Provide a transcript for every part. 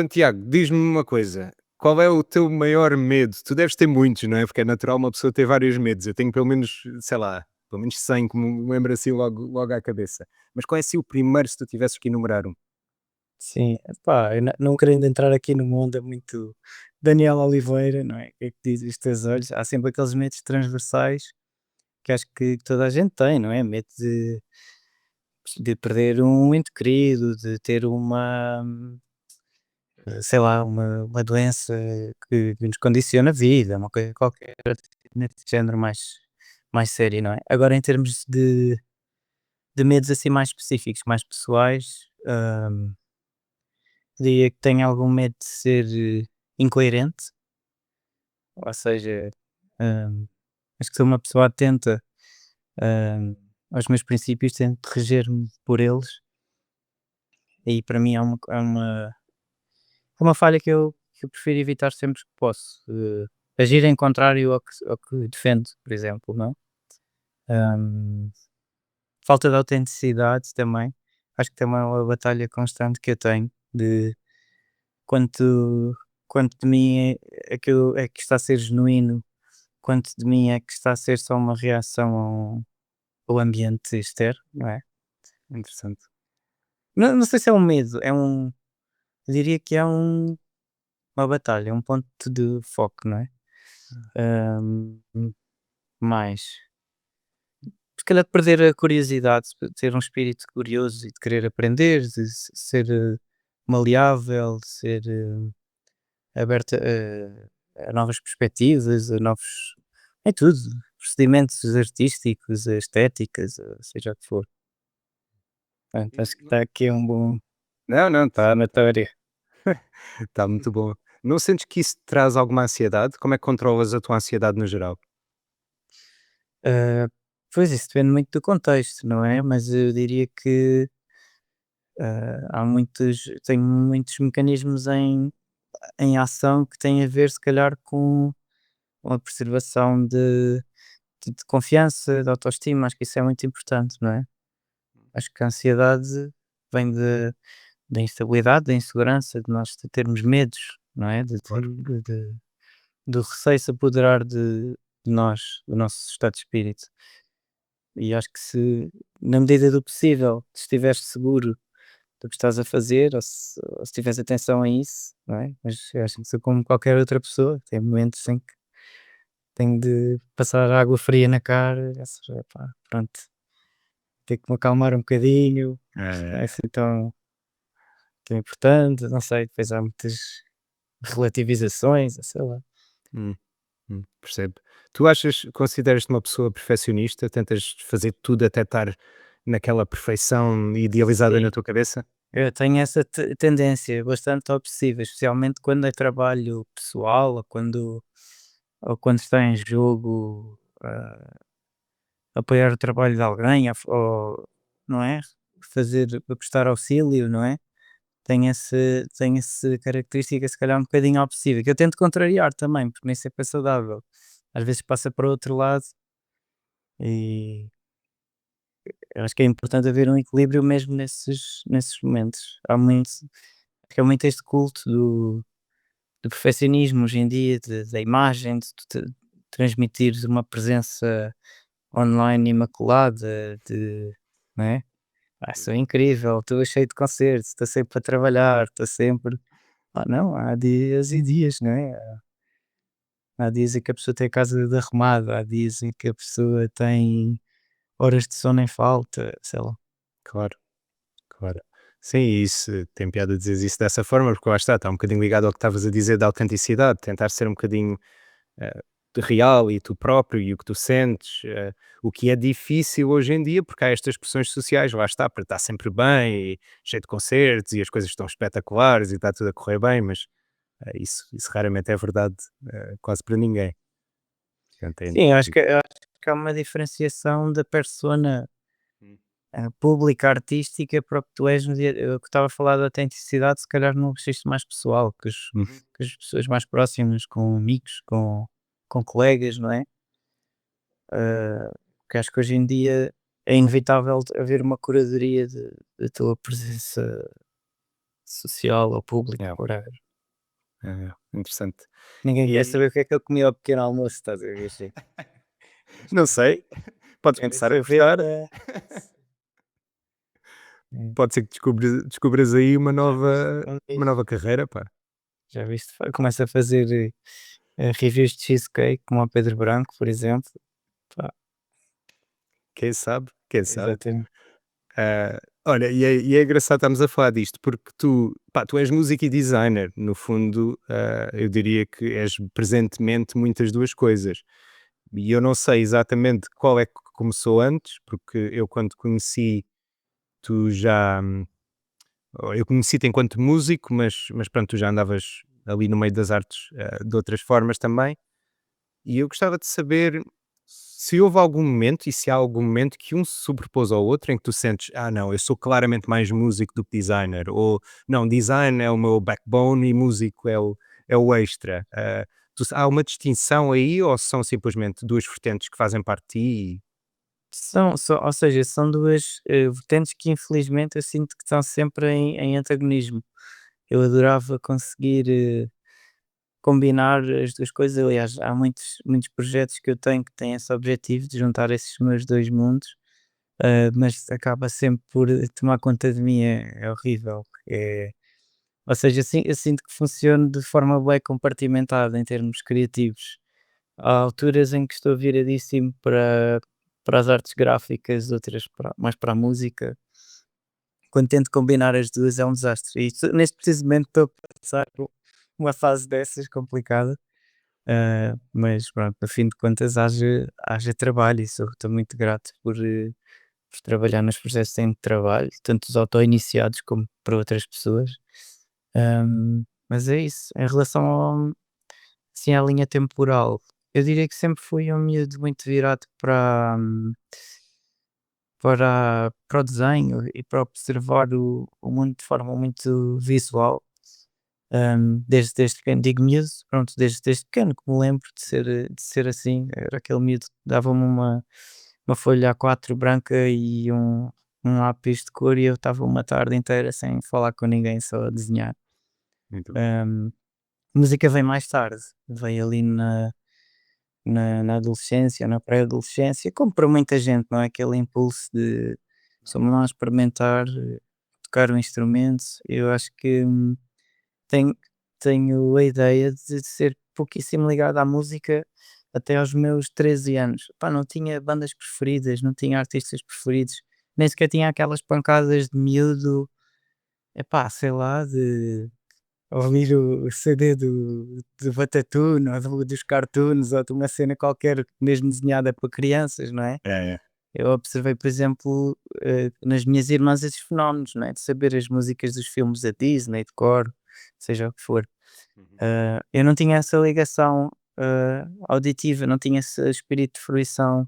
Santiago, diz-me uma coisa, qual é o teu maior medo? Tu deves ter muitos, não é? Porque é natural uma pessoa ter vários medos. Eu tenho pelo menos, sei lá, pelo menos 100 que me lembro assim logo à cabeça. Mas qual é assim o primeiro se tu tivesses que enumerar um? Sim, epá, eu não querendo entrar aqui numa onda muito Daniel Oliveira, não é? O que é que diz os teus olhos? Há sempre aqueles medos transversais que acho que toda a gente tem, não é? Medo de perder um ente querido, de ter uma, sei lá, uma doença que nos condiciona a vida, uma coisa qualquer nesse género mais sério, não é? Agora, em termos de medos assim mais específicos, mais pessoais, diria que tenho algum medo de ser incoerente, ou seja, hum, acho que sou uma pessoa atenta aos meus princípios, tento reger-me por eles, e para mim é uma falha que eu prefiro evitar sempre que posso. Agir em contrário ao que defendo, por exemplo, não? Hum, Falta de autenticidade também, acho que também é uma batalha constante que eu tenho de quanto, quanto de mim é que está a ser genuíno, quanto de mim é que está a ser só uma reação ao ambiente externo, não é? Interessante. Não sei se é um medo, eu diria que é uma batalha, um ponto de foco, não é? Hum, mais, se calhar de perder a curiosidade, de ter um espírito curioso e de querer aprender, de ser maleável, de ser aberta a novas perspectivas, a novos, é tudo, procedimentos artísticos, estéticas, seja o que for. Portanto, acho que está aqui um bom Não, não, sanatório. está muito bom. Não sentes que isso te traz alguma ansiedade? Como é que controlas a tua ansiedade no geral? Ah, Pois isso depende muito do contexto, não é? Mas eu diria que tenho muitos mecanismos em ação que têm a ver, se calhar, com a preservação de confiança, de autoestima. Acho que isso é muito importante, não é? Acho que a ansiedade vem da instabilidade, da insegurança, de nós termos medos, não é? Claro. Do receio se apoderar de nós, do nosso estado de espírito. E acho que se, na medida do possível, estiveres seguro do que estás a fazer, ou se tiveres atenção a isso, não é? Mas eu acho que sou como qualquer outra pessoa, tem momentos em que tenho de passar água fria na cara, epá, pronto, ter que me acalmar um bocadinho, não é É. assim tão importante, não sei, depois há muitas relativizações, sei lá. Hum, percebo. Tu consideras-te uma pessoa perfeccionista? Tentas fazer tudo até estar naquela perfeição idealizada na Sim. tua cabeça? Eu tenho essa tendência bastante obsessiva, especialmente quando é trabalho pessoal ou quando está em jogo, apoiar o trabalho de alguém, ou, não é? Prestar auxílio, não é? Tem essa característica, se calhar, um bocadinho obsessiva, que eu tento contrariar também, porque nem sempre é saudável. Às vezes passa para o outro lado e eu acho que é importante haver um equilíbrio mesmo nesses momentos. Acho que há muito este culto do perfeccionismo hoje em dia, da imagem, de tu transmitires uma presença online imaculada, não é? Sou incrível, estou cheio de concertos, estou sempre a trabalhar, estou sempre. Não, há dias e dias, não é? Há dias em que a pessoa tem a casa arrumada, há dias em que a pessoa tem horas de sono em falta, sei lá. Claro, claro. Sim, e isso tem piada dizer isso dessa forma, porque lá está um bocadinho ligado ao que estavas a dizer da autenticidade, tentar ser um bocadinho eh, real e tu próprio e o que tu sentes, o que é difícil hoje em dia, porque há estas pressões sociais, lá está, para estar sempre bem e cheio de concertos e as coisas estão espetaculares e está tudo a correr bem, mas isso raramente é verdade, quase para ninguém. Portanto, é Sim, eu acho que há uma diferenciação da persona pública, artística, para o que tu és no dia. Eu que estava a falar da autenticidade, se calhar num registro mais pessoal, que as pessoas mais próximas, com amigos, com colegas, não é? Porque acho que hoje em dia é inevitável haver uma curadoria da tua presença social ou público, Yeah, whatever. interessante. Ninguém quer E saber o que é que eu comi ao pequeno almoço, estás a ver? Assim. não sei, podes Querem começar a saber, gostar, é, pode ser que descubras aí já viste uma nova carreira, pá. já viste? Começa a fazer reviews de cheesecake, como o Pedro Branco, por exemplo. Pá, Quem sabe, quem sabe. exatamente. Olha, e é engraçado estarmos a falar disto, porque tu és músico e designer, no fundo, eu diria que és presentemente muitas duas coisas. E eu não sei exatamente qual é que começou antes, porque eu quando te conheci, tu já, eu conheci-te enquanto músico, mas pronto, tu já andavas ali no meio das artes, de outras formas também. E eu gostava de saber se houve algum momento e se há algum momento que um se sobrepôs ao outro em que tu sentes: "Ah não, eu sou claramente mais músico do que designer", ou "Não, design é o meu backbone e músico é o extra". Há uma distinção aí ou são simplesmente 2 vertentes que fazem parte de ti? Ou seja, são duas vertentes que infelizmente eu sinto que estão sempre em antagonismo. Eu adorava conseguir combinar as duas coisas. Aliás, há muitos projetos que eu tenho que têm esse objetivo de juntar esses meus dois mundos, mas acaba sempre por tomar conta de mim, é horrível. Ou seja, eu sinto que funciona de forma bem compartimentada em termos criativos. Há alturas em que estou viradíssimo para as artes gráficas, outras mais para a música. Quando tento combinar as duas é um desastre. Neste preciso momento estou a passar por uma fase dessas complicada. Mas pronto, a fim de contas haja trabalho e estou muito grato por trabalhar nos processos de trabalho, tanto os auto-iniciados como para outras pessoas. Mas é isso. Em relação assim, à linha temporal, eu diria que sempre fui um miúdo muito virado para o desenho e para observar o mundo de forma muito visual. Desde pequeno, digo miúdo, pronto, desde pequeno que me lembro de ser assim, era aquele miúdo que dava-me uma folha A4 branca e um lápis de cor e eu estava uma tarde inteira sem falar com ninguém, só a desenhar. Muito bem. Hum, Música vem mais tarde, veio ali na adolescência, na pré-adolescência, como para muita gente, não é? Aquele impulso de vamos lá experimentar, tocar um instrumento. Eu acho que tenho, tenho a ideia de ser pouquíssimo ligado à música até aos meus 13 anos. Pá, não tinha bandas preferidas, não tinha artistas preferidos, nem sequer tinha aquelas pancadas de miúdo, epá, sei lá, de ouvir o CD do Batatune ou dos Cartoons ou de uma cena qualquer mesmo desenhada para crianças, não é? É, é. Eu observei, por exemplo, nas minhas irmãs esses fenómenos, não é? De saber as músicas dos filmes da Disney, de cor, seja o que for. Uhum. Eu não tinha essa ligação auditiva, não tinha esse espírito de fruição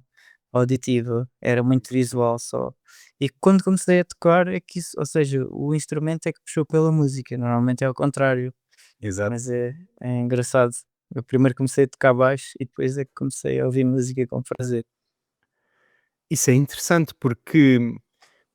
auditiva, era muito visual só. E quando comecei a tocar é que isso, ou seja, o instrumento é que puxou pela música, normalmente é ao contrário, Exato. mas é engraçado. Eu primeiro comecei a tocar baixo e depois é que comecei a ouvir música com prazer. Isso é interessante porque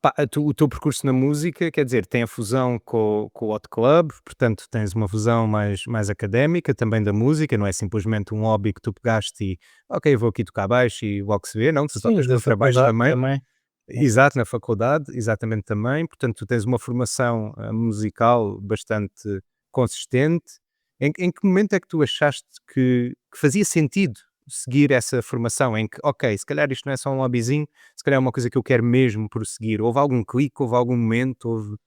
pá, o teu percurso na música, quer dizer, tem a fusão com o Hot Club, portanto tens uma fusão mais académica também da música, não é simplesmente um hobby que tu pegaste e ok, vou aqui tocar baixo e logo se vê, não, tu Sim, tocas da contrabaixo faculdade também, também. exato, na faculdade, exatamente também, portanto tu tens uma formação musical bastante consistente. Em que momento é que tu achaste que fazia sentido seguir essa formação em que, ok, se calhar isto não é só um hobbyzinho, se calhar é uma coisa que eu quero mesmo prosseguir. Houve algum clique, houve algum momento,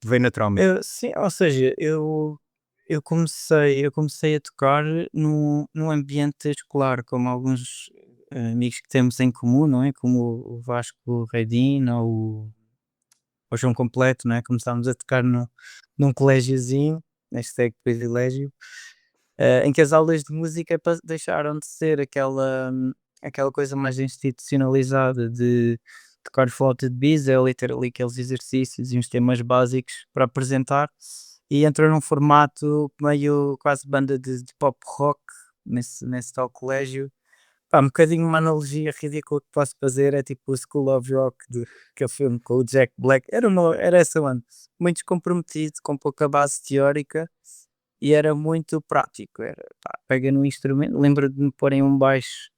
veio naturalmente? Sim, ou seja, eu comecei a tocar num ambiente escolar, como alguns amigos que temos em comum, não é? Como o Vasco Reidin ou o João Completo, não é? Começámos a tocar num colégiozinho, hashtag privilégio, em que as aulas de música deixaram de ser aquela coisa mais institucionalizada de tocar flauta de bis, é literally aqueles exercícios e uns temas básicos para apresentar, e entrou num formato meio quase banda de pop rock nesse tal colégio. Pá, um bocadinho uma analogia ridícula que posso fazer é tipo o School of Rock, de aquele filme com o Jack Black. Era essa banda. Muito descomprometido, com pouca base teórica e era muito prático. Era, pá, pega no instrumento, lembro de me porem um baixo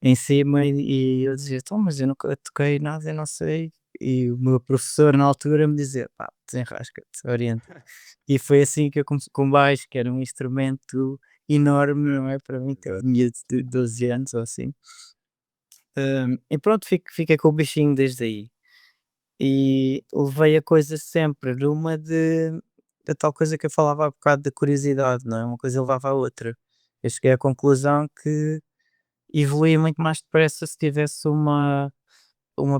em cima e eu dizia: "Então, mas eu nunca toquei nada, eu não sei". E o meu professor na altura me dizia: "Pá, desenrasca-te, orienta". E foi assim que eu comecei com baixo, que era um instrumento enorme, não é, para mim, que eu tinha de 12 anos ou assim. E pronto, fiquei com o bichinho desde aí. E levei a coisa sempre numa de da tal coisa que eu falava há bocado da curiosidade, não é, uma coisa levava à outra. Eu cheguei à conclusão que evoluía muito mais depressa se tivesse uma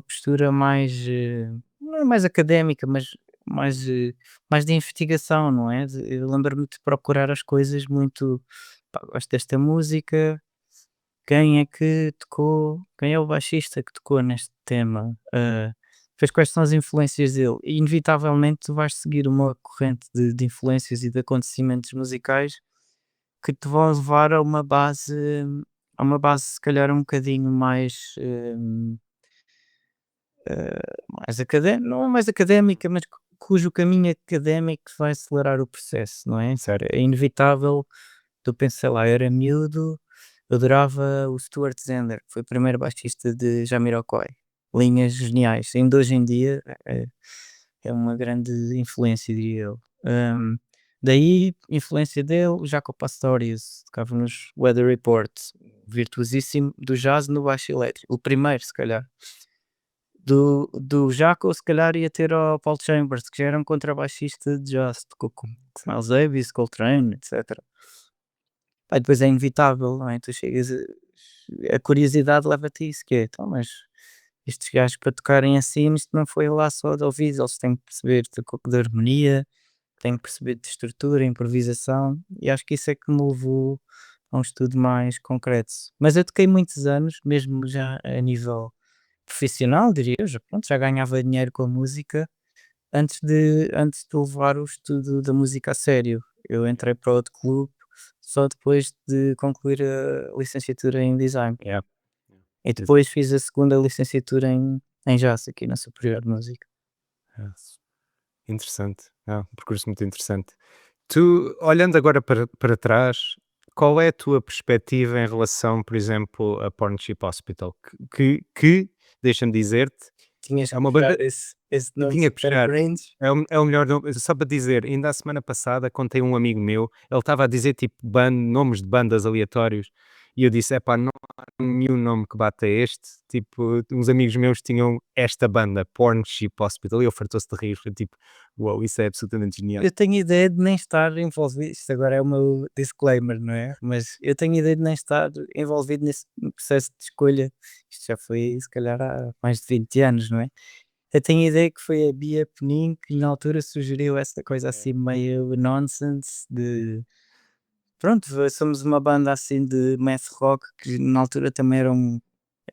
postura mais, não é mais académica, mas mais, mais de investigação, não é? Eu lembro-me de procurar as coisas muito, pá, gosto desta música, quem é que tocou, quem é o baixista que tocou neste tema? Depois quais são as influências dele? E inevitavelmente tu vais seguir uma corrente de influências e de acontecimentos musicais que te vão levar a uma base se calhar um bocadinho mais, mais académica, não é mais académica, mas cujo caminho académico vai acelerar o processo, não é? Certo. É inevitável, tu pensas, sei lá, eu era miúdo, eu adorava o Stuart Zender, que foi o primeiro baixista de Jamiroquai. Linhas geniais, ainda hoje em dia é uma grande influência, diria eu. Daí, influência dele, o Jaco Pastorius, tocava nos Weather Report, virtuosíssimo do jazz no baixo elétrico, o primeiro, se calhar. Do Jaco, se calhar ia ter ao Paul Chambers, que já era um contrabaixista de jazz, tocou com Miles Davis, Coltrane, etc. Pá, e depois é inevitável, não é? Tu chegas a curiosidade leva-te a isso, que é, então, mas estes gajos para tocarem assim, isto não foi lá só de ouvido, eles têm que perceber de harmonia, têm que perceber de estrutura, improvisação, e acho que isso é que me levou a um estudo mais concreto. Mas eu toquei muitos anos, mesmo já a nível profissional, diria eu, já, pronto, já ganhava dinheiro com a música, antes de levar o estudo da música a sério. Eu entrei para outro clube só depois de concluir a licenciatura em design. Yeah. E depois fiz a segunda licenciatura em jazz aqui na Superior de Música. Yeah. Interessante. Um percurso muito interessante. Tu, olhando agora para trás, qual é a tua perspectiva em relação, por exemplo, a Pornship Hospital? Deixa-me dizer-te, Tinhas é que uma puxar banda. esse nome Tinha que super puxar. cringe. É o melhor nome. Só para dizer, ainda a semana passada contei a um amigo meu, ele estava a dizer tipo nomes de bandas aleatórios, e eu disse: "Epá, não há nenhum nome que bata este". Tipo, uns amigos meus tinham esta banda, Porn Ship Hospital, e ele fartou-se de rir. Foi tipo: "Uau, isso é absolutamente genial". Eu tenho ideia de nem estar envolvido, isto agora é o meu disclaimer, não é? Mas eu tenho ideia de nem estar envolvido nesse processo de escolha. Isto já foi se calhar há mais de 20 anos, não é? Eu tenho ideia que foi a Bia Penin que na altura sugeriu essa coisa assim meio nonsense de pronto, somos uma banda assim de math rock que na altura também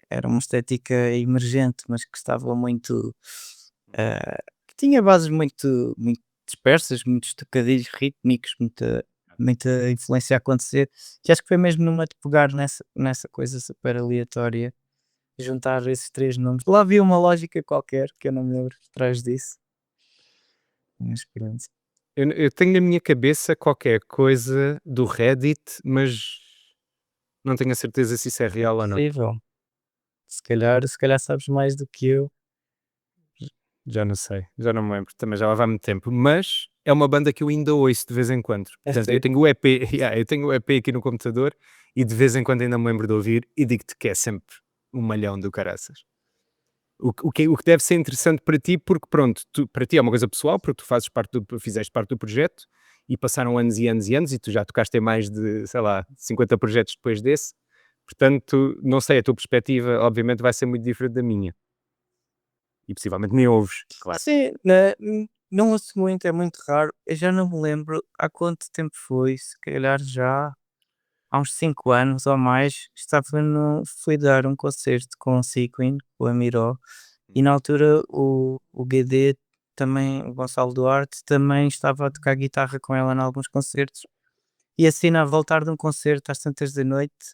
era uma estética emergente, mas que estava muito que tinha bases muito dispersas, muitos tocadilhos rítmicos, muita influência a acontecer. E acho que foi mesmo numa de pegar nessa coisa super aleatória, juntar esses 3 nomes. Lá havia uma lógica qualquer, que eu não me lembro por trás disso, mas pronto. Eu tenho na minha cabeça qualquer coisa do Reddit, mas não tenho a certeza se isso é É real ou não. possível. Se calhar sabes mais do que eu. Já não sei, já não me lembro, também já lá vai muito tempo, mas é uma banda que eu ainda ouço de vez em quando. É Portanto, eu sério? tenho o EP, eu tenho o EP aqui no computador e de vez em quando ainda me lembro de ouvir e digo-te que é sempre um malhão do caraças. O que deve ser interessante para ti, porque pronto, para ti é uma coisa pessoal, porque tu fizeste parte do projeto e passaram anos e anos e anos e tu já tocaste em mais de, sei lá, 50 projetos depois desse. Portanto, não sei, a tua perspectiva obviamente vai ser muito diferente da minha. E possivelmente nem ouves, claro. Sim, não ouço muito, é muito raro. Eu já não me lembro há quanto tempo foi, se calhar já há uns 5 anos ou mais, fui dar um concerto com o Sequin, com a Miró, e na altura o GD também, o Gonçalo Duarte, também estava a tocar guitarra com ela em alguns concertos. E assim, a voltar de um concerto às tantas da noite,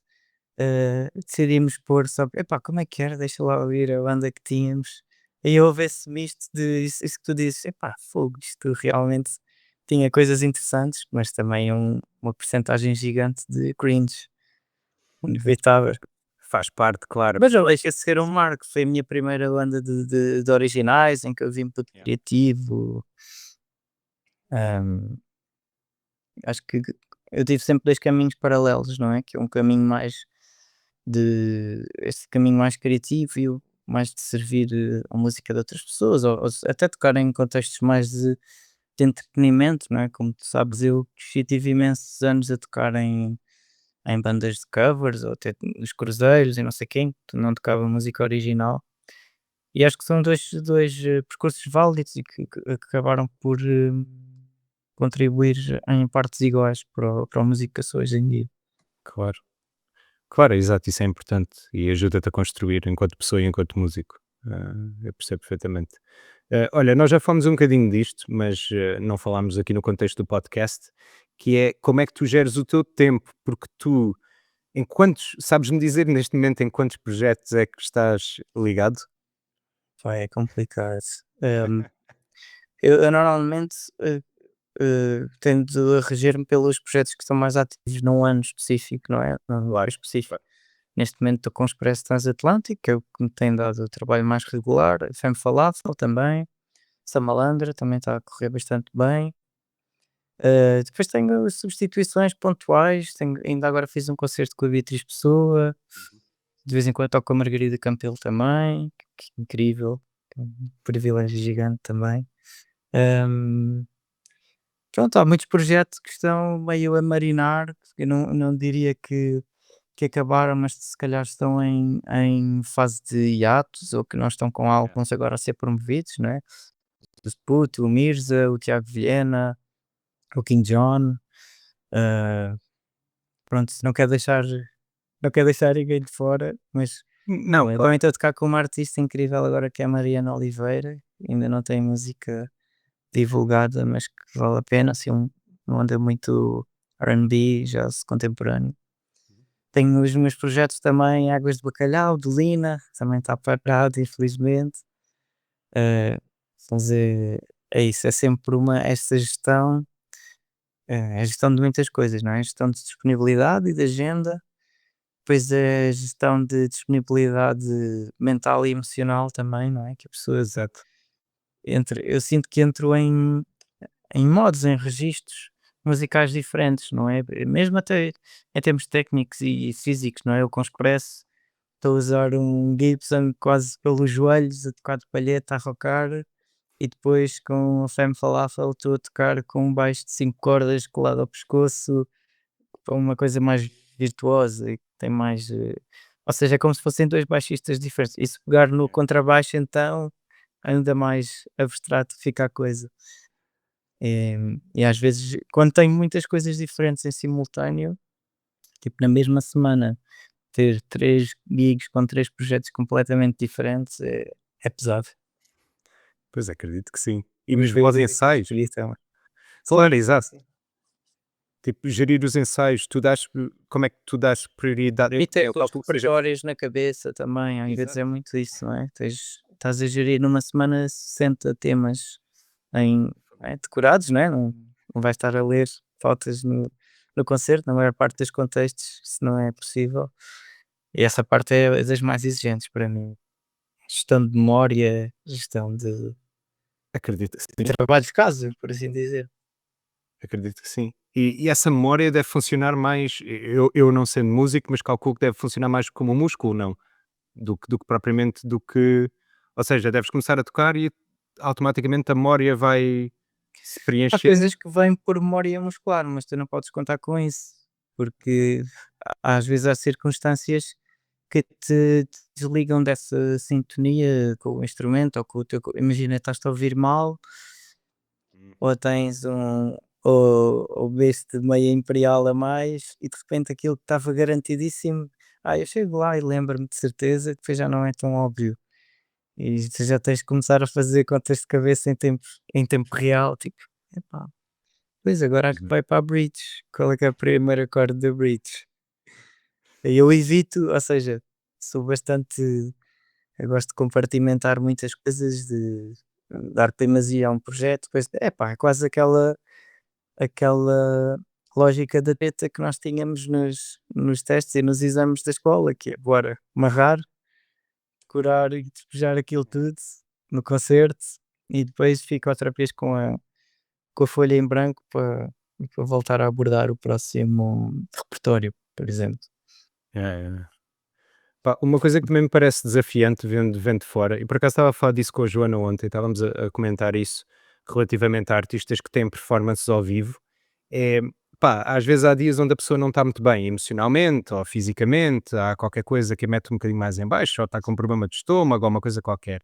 decidimos pôr só, epá, como é que era? Deixa lá ouvir a banda que tínhamos. E houve esse misto de isso que tu dizes, epá, fogo, isto realmente tinha coisas interessantes, mas também uma percentagem gigante de cringe, inevitável. Faz parte, claro. Mas não deixa de ser um marco, foi a minha primeira banda de originais em que eu vim para Yeah. criativo. hum, Acho que eu tive sempre 2 caminhos paralelos, não é, que é um caminho mais de este caminho mais criativo e o mais de servir, a música de outras pessoas ou até tocar em contextos mais de entretenimento, não é, como tu sabes, eu cresci, tive imensos anos a tocar em bandas de covers ou até nos cruzeiros e não sei quem, tu não tocava música original, e acho que são dois percursos válidos e que acabaram por, contribuir em partes iguais para a música que eu sou hoje em dia. Claro. Claro, exato, isso é importante e ajuda-te a construir enquanto pessoa e enquanto músico. Eu percebo perfeitamente. Olha, nós já falamos um bocadinho disto, mas não falámos aqui no contexto do podcast, que é como é que tu geres o teu tempo, porque tu, sabes-me dizer neste momento em quantos projetos é que estás ligado? Pá, é complicado. Eu normalmente, tendo a reger-me pelos projetos que estão mais ativos num ano específico, não é? Num ano Claro, específico. claro. Neste momento estou com o Expresso Transatlântico, que é o que me tem dado o trabalho mais regular, FM Falafel também, Samalandra também está a correr bastante bem. Depois tenho substituições pontuais, ainda agora fiz um concerto com a Beatriz Pessoa, Uhum. de vez em quando toco com a Margarida Campelo também, que é incrível, é um privilégio gigante também. Hum, Pronto, há muitos projetos que estão meio a marinar, eu não diria que acabaram, mas se calhar estão em fase de hiatos ou que não estão com Yeah. álbuns agora a ser promovidos, não é? O Sput, o Mirza, o Tiago Vilhena, o King John, ah, pronto, não quero deixar ninguém de fora, mas Não, eu claro. também estou a tocar com uma artista incrível agora que é a Mariana Oliveira, ainda não tem música divulgada, mas que vale a pena, assim, uma onda muito R&B, jazz contemporâneo. Tenho os meus projetos também, Águas de Bacalhau, de Lina, também está parado, infelizmente. Eh, mas é isso, é sempre esta gestão, é a gestão de muitas coisas, não é? A gestão de disponibilidade e de agenda, depois é a gestão de disponibilidade mental e emocional também, não é? Que a pessoa Exato. eu sinto que entro em modos, em registros musicais diferentes, não é? Mesmo até em termos técnicos e físicos, não é? Eu com Expresso estou a usar um Gibson quase pelos joelhos, a tocar de palheta, a rocar, e depois com a Femme Falafel estou a tocar com um baixo de 5 cordas colado ao pescoço, para uma coisa mais virtuosa e que tem mais. Ou seja, é como se fossem dois baixistas diferentes. E se pegar no Yeah. contrabaixo, então ainda mais abstrato fica a coisa. E às vezes, quando tenho muitas coisas diferentes em simultâneo, tipo na mesma semana, ter 3 gigs com 3 projetos completamente diferentes é pesado. Pois acredito que sim. E Vamos mesmo ver o aos dia que ensaios. escolhi também. Sim, Claro, sim, exato. sim. Tipo, gerir os ensaios, como é que tu dás prioridade? E ter Eu aqueles calculo que seja. repertórios na cabeça também, às vezes Exato. é muito isso, não é? Estás a gerir numa semana 60 temas decorados, não é? Não vais estar a ler pautas no concerto, na maior parte dos contextos, se não é possível. E essa parte é das mais exigentes para mim. Gestão de memória, gestão de Acredito que sim, trabalho de casa, por assim dizer. acredito que sim. E essa memória deve funcionar mais, eu não sendo músico, mas calculo que deve funcionar mais como um músculo, não? Do que propriamente do que, ou seja, deves começar a tocar e automaticamente a memória vai se Há preencher. coisas que vêm por memória muscular, mas tu não podes contar com isso, porque às vezes há circunstâncias que te desligam dessa sintonia com o instrumento ou com o teu. Imagina, estás-te a ouvir mal, Hum. ou tens ou bebeste meia imperial a mais e de repente aquilo que estava garantidíssimo. Eu chego lá e lembro-me de certeza que depois já não é tão óbvio. E tu já tens que começar a fazer contas de cabeça em tempo real, tipo, epá, pois agora há que vai para a bridge. Qual é que é o primeiro acorde da bridge? Eu evito, ou seja, sou bastante eu gosto de compartimentar muitas coisas, de dar primazia a um projeto, depois é quase aquela lógica da treta que nós tínhamos nos testes e nos exames da escola, que é bora amarrar, curar e despejar aquilo tudo no concerto e depois fico outra vez com a folha em branco para voltar a abordar o próximo repertório, por exemplo. É, é. Pá, uma coisa que também me parece desafiante vendo de fora, e por acaso estava a falar disso com a Joana ontem, estávamos a comentar isso relativamente a artistas que têm performances ao vivo, é, pá, às vezes há dias onde a pessoa não está muito bem emocionalmente ou fisicamente, há qualquer coisa que a mete um bocadinho mais em baixo, ou está com um problema de estômago ou uma coisa qualquer.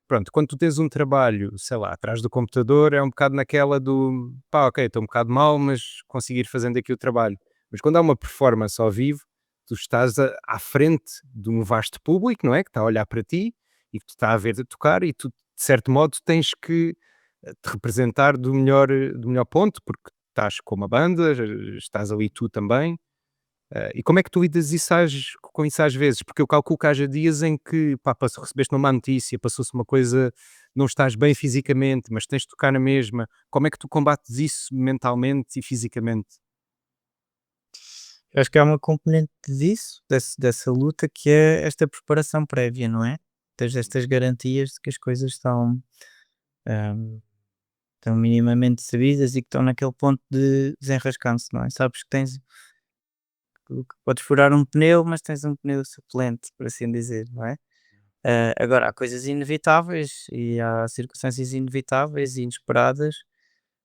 Pronto, quando tu tens um trabalho, sei lá, atrás do computador, é um bocado naquela do pá, ok, estou um bocado mal, mas conseguir fazendo aqui o trabalho. Mas quando há uma performance ao vivo, tu estás à frente de um vasto público, não é? Que está a olhar para ti e que te está a ver tocar, e tu, de certo modo, tens que te representar do melhor ponto, porque estás com uma banda, estás ali tu também. E como é que tu lidas com isso às vezes? Porque eu calculo que haja dias em que, pá, recebeste uma má notícia, passou-se uma coisa, não estás bem fisicamente, mas tens de tocar na mesma. Como é que tu combates isso mentalmente e fisicamente? Eu acho que há uma componente disso, dessa luta, que é esta preparação prévia, não é? Tens estas garantias de que as coisas hum, estão minimamente sabidas e que estão naquele ponto de desenrascância, não é? Sabes que podes furar um pneu, mas tens um pneu suplente, por assim dizer, não é? Agora, há coisas inevitáveis e há circunstâncias inevitáveis e inesperadas,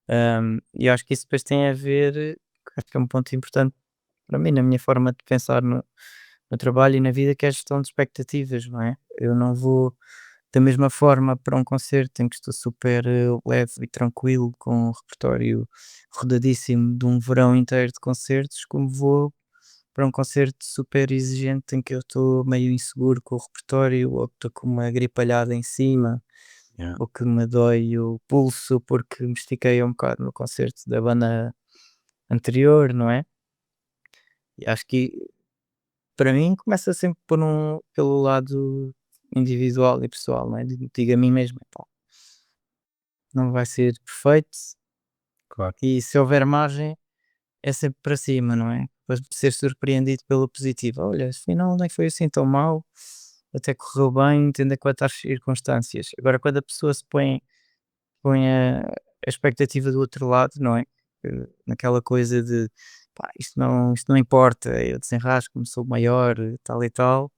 e eu acho que isso depois tem a ver, acho que é um ponto importante para mim, na minha forma de pensar no trabalho e na vida, que é a gestão de expectativas, não é? Eu não vou da mesma forma para um concerto em que estou super leve e tranquilo, com um repertório rodadíssimo de um verão inteiro de concertos, como vou para um concerto super exigente em que eu estou meio inseguro com o repertório, ou que estou com uma gripalhada em cima, Yeah. ou que me dói o pulso porque me estiquei um bocado no concerto da banda anterior, não é? E acho que para mim começa sempre pelo lado individual e pessoal, não é? Digo a mim mesmo, "Epá, não vai ser perfeito Claro. e se houver margem é sempre para cima, não é? Para ser surpreendido pelo positivo. Olha, afinal nem foi assim tão mal, até correu bem, tendo em conta as circunstâncias. Agora, quando a pessoa põe a expectativa do outro lado, não é? Naquela coisa de pá, isto não importa, eu desenrasco-me, sou maior, tal e tal,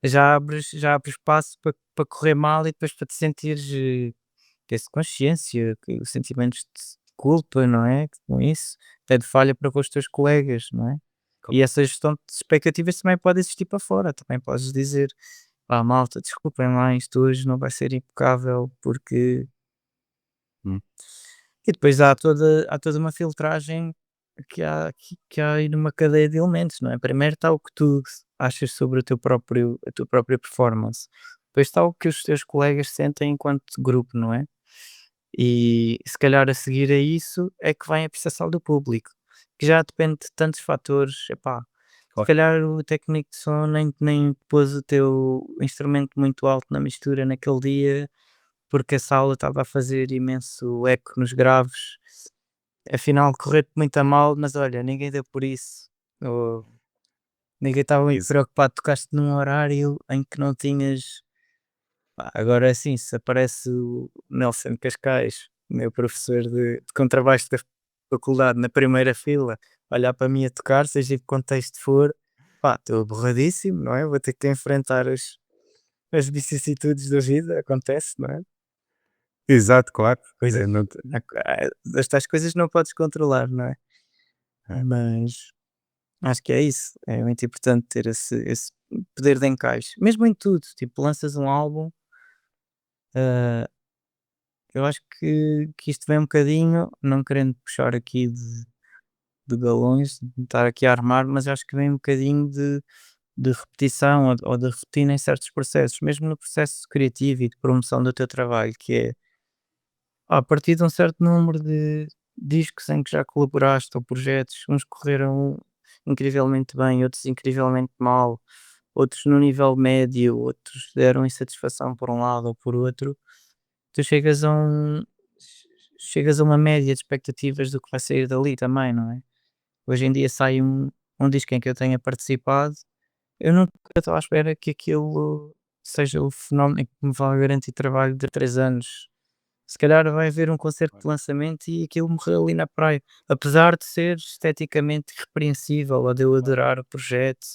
já abres espaço para correr mal e depois para te sentires ter consciência, que sentimentos de culpa, não é? Com isso, até de falha para com os teus colegas, não é? E essa gestão de expectativas também pode existir para fora, também podes dizer, pá, malta, desculpem lá, isto hoje não vai ser impecável porque. Hum. E depois há toda uma filtragem que há aí numa cadeia de elementos, não é? Primeiro está o que tu achas sobre a tua própria performance. Depois está o que os teus colegas sentem enquanto grupo, não é? E se calhar a seguir a isso é que vem a apreciação do público, que já depende de tantos fatores. Epá, se Claro. calhar o técnico de som nem pôs o teu instrumento muito alto na mistura naquele dia, porque a sala estava a fazer imenso eco nos graves. Afinal, correu-te muito a mal, mas olha, ninguém deu por isso. Ou ninguém estava muito Isso. preocupado, tocaste num horário em que não tinhas. Pá, agora é assim, se aparece o Nelson Cascais, meu professor de contrabaixo da faculdade, na primeira fila, olhar para mim a tocar, seja em que contexto for, pá, estou borradíssimo, não é? Vou ter que enfrentar as vicissitudes da vida, acontece, não é? Exato, claro. Coisa, Não te as tais coisas não podes controlar, não é? é. Mas acho que é isso, é muito importante ter esse poder de encaixe, mesmo em tudo, tipo, lanças um álbum. ah, Eu acho que isto vem um bocadinho, não querendo puxar aqui de galões, de estar aqui a armar, mas acho que vem um bocadinho de repetição ou de rotina em certos processos, mesmo no processo criativo e de promoção do teu trabalho, que é a partir de um certo número de discos em que já colaboraste ou projetos, uns correram. incrivelmente bem, outros incrivelmente mal, outros no nível médio, outros deram insatisfação por um lado ou por outro, tu chegas a uma média de expectativas do que vai sair dali também, não é? Hoje em dia sai um disco em que eu tenha participado, eu nunca estou à espera que aquilo seja o fenómeno que me vai garantir trabalho de 3 anos. Se calhar vai haver um concerto de lançamento e aquilo morreu ali na praia. Apesar de ser esteticamente repreensível, ou de eu adorar o projeto,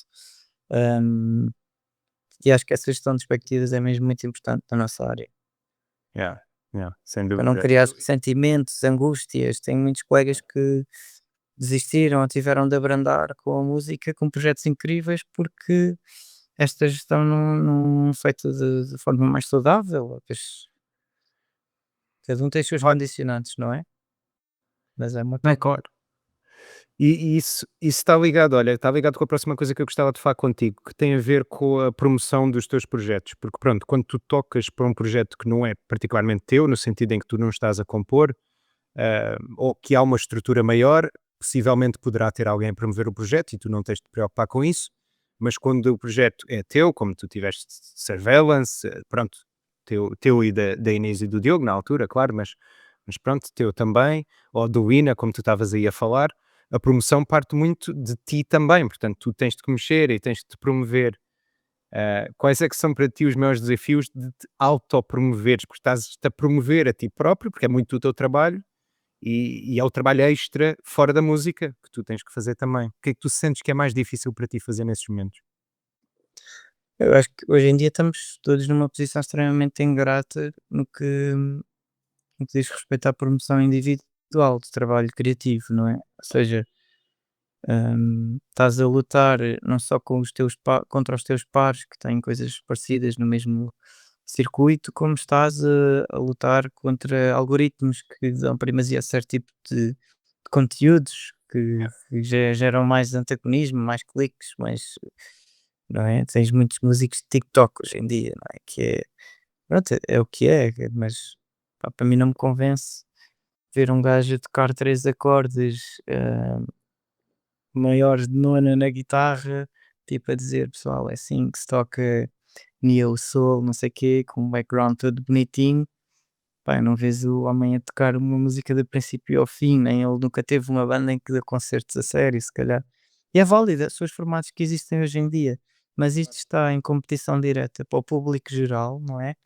hum, e acho que essa gestão de expectativas é mesmo muito importante na nossa área. Yeah, yeah, sem Para não dúvida. criar ressentimentos, angústias. Tenho muitos colegas que desistiram ou tiveram de abrandar com a música, com projetos incríveis, porque esta gestão não é feita de forma mais saudável. Pois, cada um tem os seus Olha, condicionantes, não é? Mas é uma não é pena. claro. E isso está ligado, olha, está ligado com a próxima coisa que eu gostava de falar contigo, que tem a ver com a promoção dos teus projetos. Porque pronto, quando tu tocas para um projeto que não é particularmente teu, no sentido em que tu não estás a compor, ou que há uma estrutura maior, possivelmente poderá ter alguém a promover o projeto e tu não tens de te preocupar com isso, mas quando o projeto é teu, como tu tiveste Surveillance, pronto, teu e da Inês e do Diogo na altura, claro, mas pronto, teu também, ou do Ina, como tu estavas aí a falar, a promoção parte muito de ti também, portanto tu tens de te mexer e tens de te promover. Quais é que são para ti os maiores desafios de te autopromoveres? Porque estás-te a promover a ti próprio, porque é muito do teu trabalho, e é o trabalho extra fora da música que tu tens que fazer também. O que é que tu sentes que é mais difícil para ti fazer nesses momentos? Eu acho que hoje em dia estamos todos numa posição extremamente ingrata no que diz respeito à promoção individual de trabalho criativo, não é? Ou seja, estás a lutar não só com os teus contra os teus pares que têm coisas parecidas no mesmo circuito, como estás a lutar contra algoritmos que dão primazia a certo tipo de conteúdos que geram mais antagonismo, mais cliques, mais, não é? Tens muitos músicos de TikTok hoje em dia, não é? Que é, pronto, é o que é, mas pá, para mim não me convence ver um gajo a tocar 3 acordes, maiores de nona na guitarra, tipo a dizer: "Pessoal, é assim que se toca neo soul, não sei o quê", com um background todo bonitinho. Pá, não vês o homem a tocar uma música do princípio ao fim, nem ele nunca teve uma banda em que dê concertos a sério, se calhar. E é válido, são os formatos que existem hoje em dia, mas isto está em competição direta para o público geral, não é?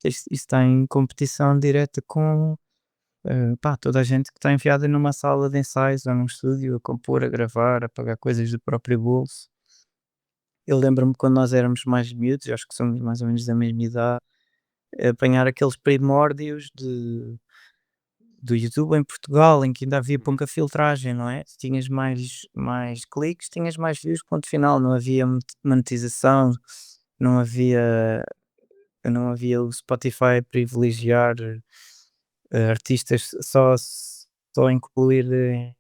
Isto está em competição direta com, pá, toda a gente que está enfiada numa sala de ensaios ou num estúdio a compor, a gravar, a pagar coisas do próprio bolso. Eu lembro-me quando nós éramos mais miúdos, eu acho que somos mais ou menos da mesma idade, apanhar aqueles primórdios do YouTube em Portugal, em que ainda havia pouca filtragem, não é? Se tinhas mais cliques, tinhas mais views, ponto final. Não havia monetização, não havia, não havia o Spotify privilegiar artistas só incluir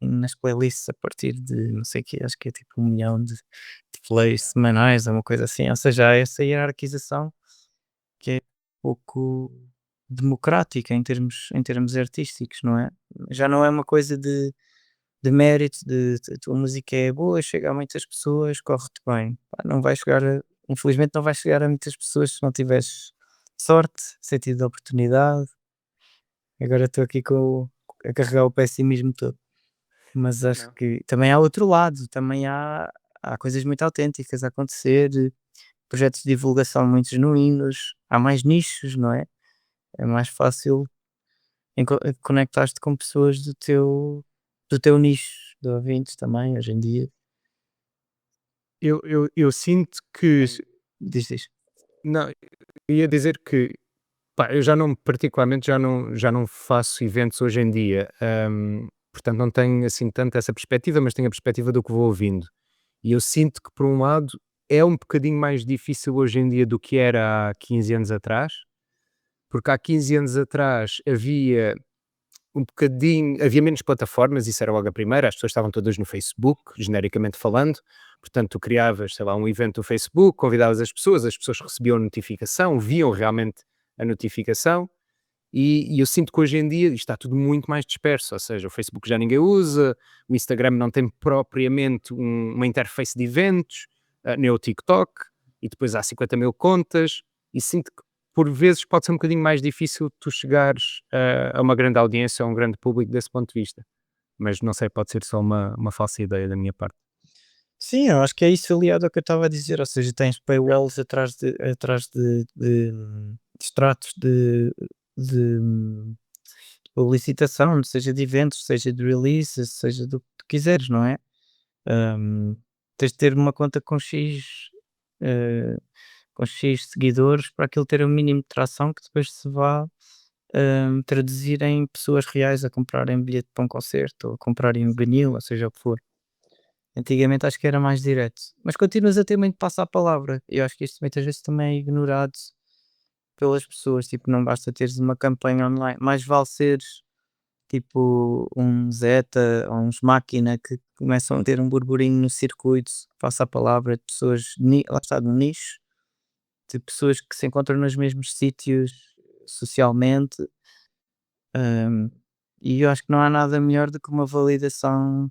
nas playlists a partir de não sei o quê, acho que é tipo 1 milhão de plays semanais ou uma coisa assim. Ou seja, há essa hierarquização que é pouco democrática em termos artísticos, não é? Já não é uma coisa de mérito, de a tua música é boa, chega a muitas pessoas, corre-te bem. Pá, não vai chegar infelizmente não vai chegar a muitas pessoas se não tiveres sorte, sentido de oportunidade. Agora estou aqui a carregar o pessimismo todo. Mas acho Não. que também há outro lado, também há coisas muito autênticas a acontecer, projetos de divulgação muito genuínos, há mais nichos, não é? É mais fácil conectar-te com pessoas do teu nicho de ouvintes também, hoje em dia. Eu sinto que Diz, diz. não, eu ia dizer que, pá, eu já não particularmente já não faço eventos hoje em dia, portanto não tenho assim tanto essa perspectiva, mas tenho a perspectiva do que vou ouvindo. E eu sinto que por um lado é um bocadinho mais difícil hoje em dia do que era há 15 anos atrás, porque há 15 anos atrás havia menos plataformas, isso era logo a primeira, as pessoas estavam todas no Facebook, genericamente falando, portanto tu criavas, sei lá, um evento no Facebook, convidavas as pessoas recebiam a notificação, viam realmente a notificação, e eu sinto que hoje em dia isto está tudo muito mais disperso, ou seja, o Facebook já ninguém usa, o Instagram não tem propriamente uma interface de eventos, nem o TikTok, e depois há 50 mil contas, e sinto que por vezes pode ser um bocadinho mais difícil tu chegares a uma grande audiência, a um grande público desse ponto de vista. Mas não sei, pode ser só uma falsa ideia da minha parte. Sim, eu acho que é isso aliado ao que eu estava a dizer, ou seja, tens paywalls atrás de extratos de publicitação, seja de eventos, seja de releases, seja do que tu quiseres, não é? Hum, tens de ter uma conta eh, com X seguidores para aquilo ter o mínimo de tração que depois se vá traduzir em pessoas reais a comprarem bilhete para um concerto ou a comprarem um vinil, ou seja o que for. Antigamente acho que era mais direto, mas continuas a ter muito passo à palavra. Eu acho que isto muitas vezes também é ignorado pelas pessoas, tipo, não basta teres uma campanha online, mais vale seres tipo um Zeta ou uns Máquina que começam a ter um burburinho no circuito, passa a palavra de pessoas, lá está, no nicho, de pessoas que se encontram nos mesmos sítios socialmente, hum, e eu acho que não há nada melhor do que uma validação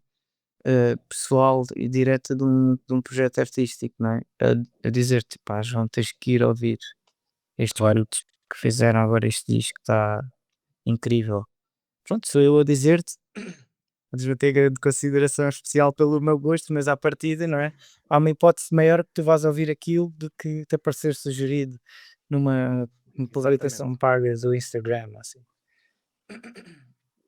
pessoal e direta de um projeto artístico, não é? A dizer tipo, ah, João, tens que ir ouvir estes Claro. putos que fizeram agora este disco, está incrível. Pronto, sou eu a dizer-te, podes não ter grande consideração especial pelo meu gosto, mas à partida, não é? Há uma hipótese maior que tu vás ouvir aquilo do que te aparecer sugerido numa Exatamente. publicação pagas do Instagram, assim.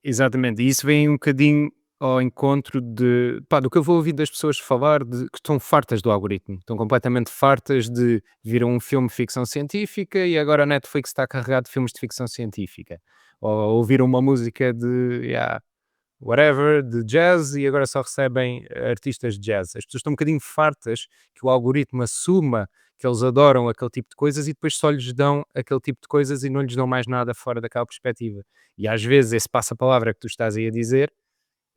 Exatamente, e isso vem um bocadinho ao encontro do que eu vou ouvir das pessoas falar de que estão fartas do algoritmo, estão completamente fartas de viram um filme de ficção científica e agora a Netflix está carregado de filmes de ficção científica, ou ouviram uma música de whatever, de jazz e agora só recebem artistas de jazz. As pessoas estão um bocadinho fartas que o algoritmo assuma que eles adoram aquele tipo de coisas e depois só lhes dão aquele tipo de coisas e não lhes dão mais nada fora daquela perspectiva. E às vezes esse passa-palavra que tu estás aí a dizer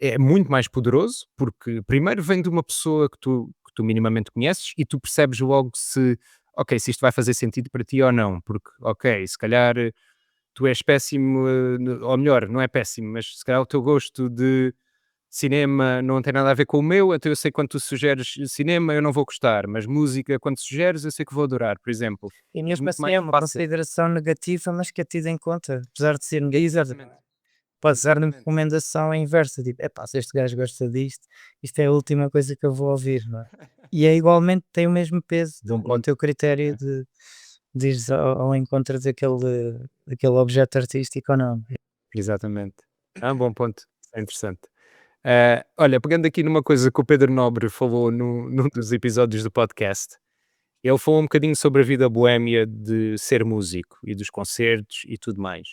é muito mais poderoso, porque primeiro vem de uma pessoa que tu minimamente conheces e tu percebes logo se, ok, se isto vai fazer sentido para ti ou não, porque, ok, se calhar tu és péssimo, ou melhor, não é péssimo, mas se calhar o teu gosto de cinema não tem nada a ver com o meu, então eu sei que quando tu sugeres cinema eu não vou gostar, mas música, quando sugeres, eu sei que vou adorar, por exemplo. E É mesmo muito assim mais é uma fácil. consideração negativa, mas que é tida em conta, apesar de ser negativa. Exatamente, Pode ser uma exatamente. recomendação inversa, tipo, epá, se este gajo gosta disto, isto é a última coisa que eu vou ouvir, não é? E é igualmente, tem o mesmo peso De um no ponto. teu critério de ires ao encontro daquele objeto artístico ou não. Exatamente. É um bom ponto, é interessante. Olha, pegando aqui numa coisa que o Pedro Nobre falou num dos episódios do podcast, ele falou um bocadinho sobre a vida boémia de ser músico e dos concertos e tudo mais.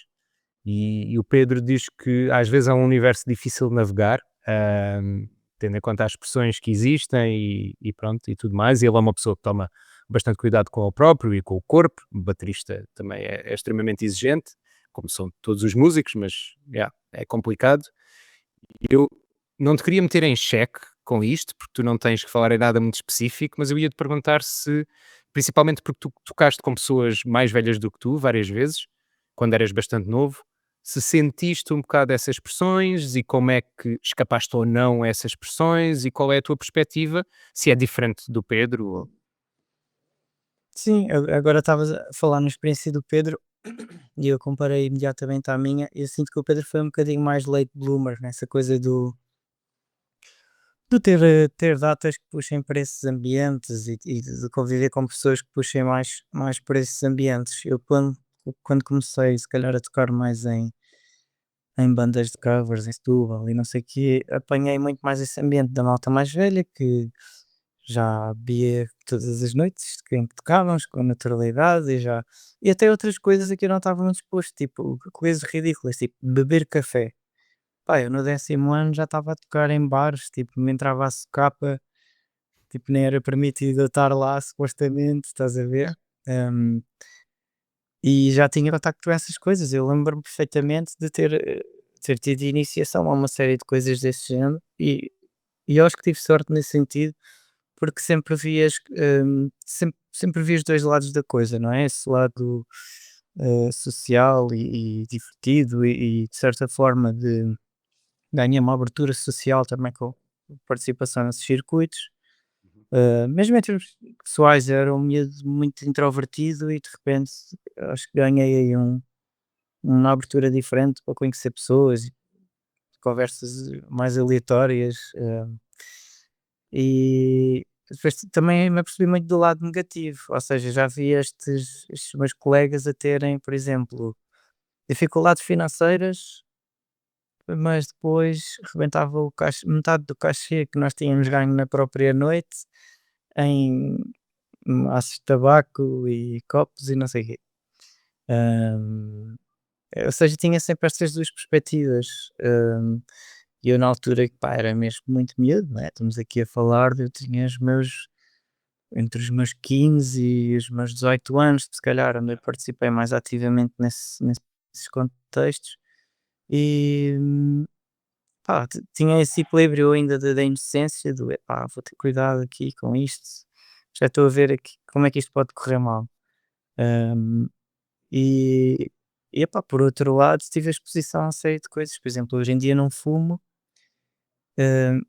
E o Pedro diz que às vezes é um universo difícil de navegar, tendo em conta as pressões que existem e pronto, e tudo mais. E ele é uma pessoa que toma bastante cuidado com o próprio e com o corpo. O baterista também é extremamente exigente, como são todos os músicos, mas é complicado. Eu não te queria meter em xeque com isto, porque tu não tens que falar em nada muito específico, mas eu ia te perguntar se, principalmente porque tu tocaste com pessoas mais velhas do que tu várias vezes, quando eras bastante novo, se sentiste um bocado essas pressões e como é que escapaste ou não a essas pressões e qual é a tua perspectiva, se é diferente do Pedro ou... Sim, agora estavas a falar na experiência do Pedro e eu comparei imediatamente à minha. Eu sinto que o Pedro foi um bocadinho mais late bloomer nessa coisa do ter datas que puxem para esses ambientes e de conviver com pessoas que puxem mais para esses ambientes. Eu quando comecei, se calhar, a tocar mais em bandas de covers, em Setúbal e não sei o quê, apanhei muito mais esse ambiente da malta mais velha que já bebia todas as noites em que tocávamos com naturalidade e até outras coisas a que eu não estava muito disposto, tipo coisas ridículas, tipo beber café. Pá, eu no 10º ano já estava a tocar em bares, tipo, me entrava a socapa, tipo, nem era permitido eu estar lá supostamente, estás a ver? Hum, e já tinha contacto com essas coisas. Eu lembro-me perfeitamente de ter tido iniciação a uma série de coisas desse género e eu acho que tive sorte nesse sentido, porque sempre vi os 2 lados da coisa, não é? Esse lado social e divertido e de certa forma ganhei uma abertura social também com participação nesses circuitos. Mesmo em termos pessoais, eu era um miúdo muito introvertido e de repente acho que ganhei aí uma abertura diferente para conhecer pessoas, conversas mais aleatórias. E depois também me apercebi muito do lado negativo, ou seja, já vi estes meus colegas a terem, por exemplo, dificuldades financeiras, mas depois rebentava o metade do cachê que nós tínhamos ganho na própria noite em maços de tabaco e copos e não sei o quê. Hum, ou seja, tinha sempre estas 2 perspectivas. E eu na altura, pá, era mesmo muito miúdo, não é? Estamos aqui a falar de eu tinha os meus entre os meus 15 e os meus 18 anos, se calhar, onde eu participei mais ativamente nesses contextos. E, pá, tinha esse equilíbrio ainda da inocência do: "Epá, vou ter cuidado aqui com isto, já estou a ver aqui como é que isto pode correr mal". Hum, e epá, por outro lado, tive a exposição a série de coisas, por exemplo, hoje em dia não fumo,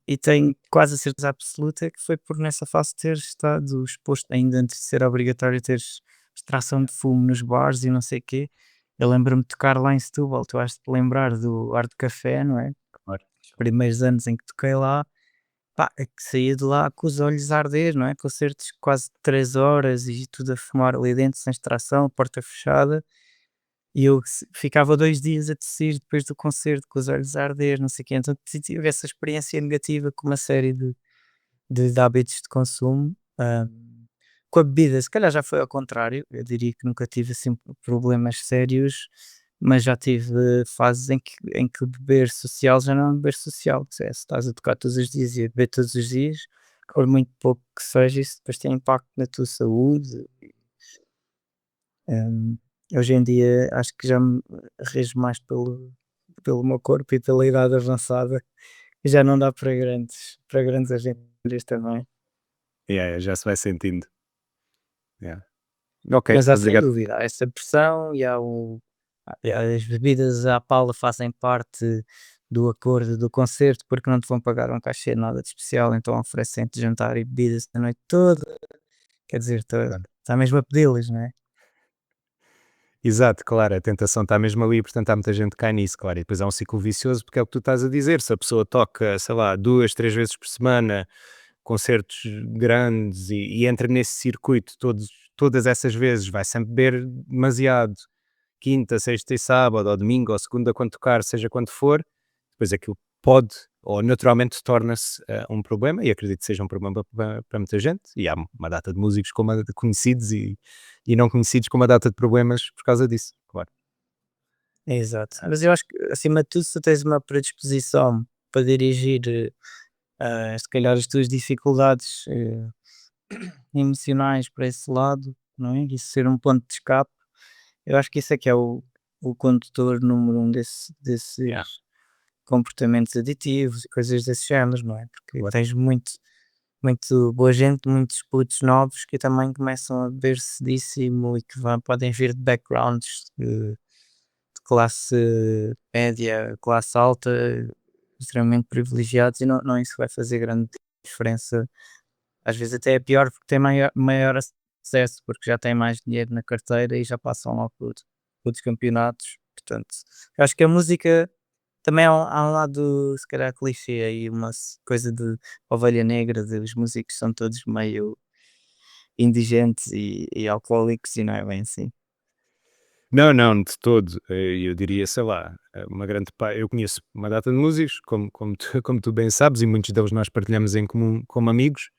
e tenho quase a certeza absoluta que foi por nessa fase ter estado exposto ainda antes de ser obrigatório teres extração de fumo nos bares e não sei o quê. Eu lembro-me de tocar lá em Setúbal, tu has de te lembrar do Arte Café, não é? Claro. Os primeiros anos em que toquei lá, pá, é que saía de lá com os olhos a arder, não é? Concertos de quase 3 horas e tudo a fumar ali dentro sem extração, porta fechada. E eu ficava 2 dias a tossir depois do concerto com os olhos a arder, não sei o quê. Então tive essa experiência negativa com uma série de hábitos de consumo. Com a bebida, se calhar já foi ao contrário, eu diria que nunca tive assim problemas sérios, mas já tive fases em que o beber social já não é um beber social, se estás a tocar todos os dias e a beber todos os dias, por muito pouco que seja, isso depois tem impacto na tua saúde. Hum, Hoje em dia acho que já me rejo mais pelo meu corpo e pela idade avançada, e já não dá para grandes aventuras também. Yeah, yeah, já se vai sentindo. Yeah. Ok, Mas há sem obrigado. dúvida, há essa pressão e as bebidas à pala fazem parte do acordo do concerto, porque não te vão pagar um cachê nada de especial, então oferecem-te jantar e bebidas a noite toda, quer dizer, Claro. está mesmo a pedi-las, não é? Exato, claro, a tentação está mesmo ali, portanto há muita gente que cai nisso, claro. E depois há um ciclo vicioso, porque é o que tu estás a dizer. Se a pessoa toca, sei lá, 2, 3 vezes por semana, concertos grandes e entra nesse circuito todas essas vezes, vai sempre beber demasiado, quinta, sexta e sábado, ou domingo, ou segunda, quando tocar, seja quando for, depois aquilo pode ou naturalmente torna-se um problema, e acredito que seja um problema para muita gente, e há uma data de músicos conhecidos e não conhecidos com uma data de problemas por causa disso, claro. Exato. Mas eu acho que, acima de tudo, se tu tens uma predisposição para dirigir, se calhar, as tuas dificuldades emocionais para esse lado, não é? Isso ser um ponto de escape, eu acho que isso é que é o condutor número um Yeah, desses comportamentos aditivos e coisas desse género, não é? Porque claro. tens muito boa gente, muitos putos novos que também começam a beber cedíssimo e que podem vir de backgrounds de classe média, classe alta, extremamente privilegiados, e não isso vai fazer grande diferença. Às vezes até é pior porque tem maior acesso, porque já têm mais dinheiro na carteira e já passam lá por outros campeonatos. Portanto, eu acho que a música também há um lado, se calhar, clichê aí, uma coisa de ovelha negra, de os músicos são todos meio indigentes e alcoólicos, e não é bem assim. Não, não, de todo. Eu diria, sei lá, uma grande eu conheço uma data de músicos, como tu, como tu bem sabes, e muitos deles nós partilhamos em comum como amigos,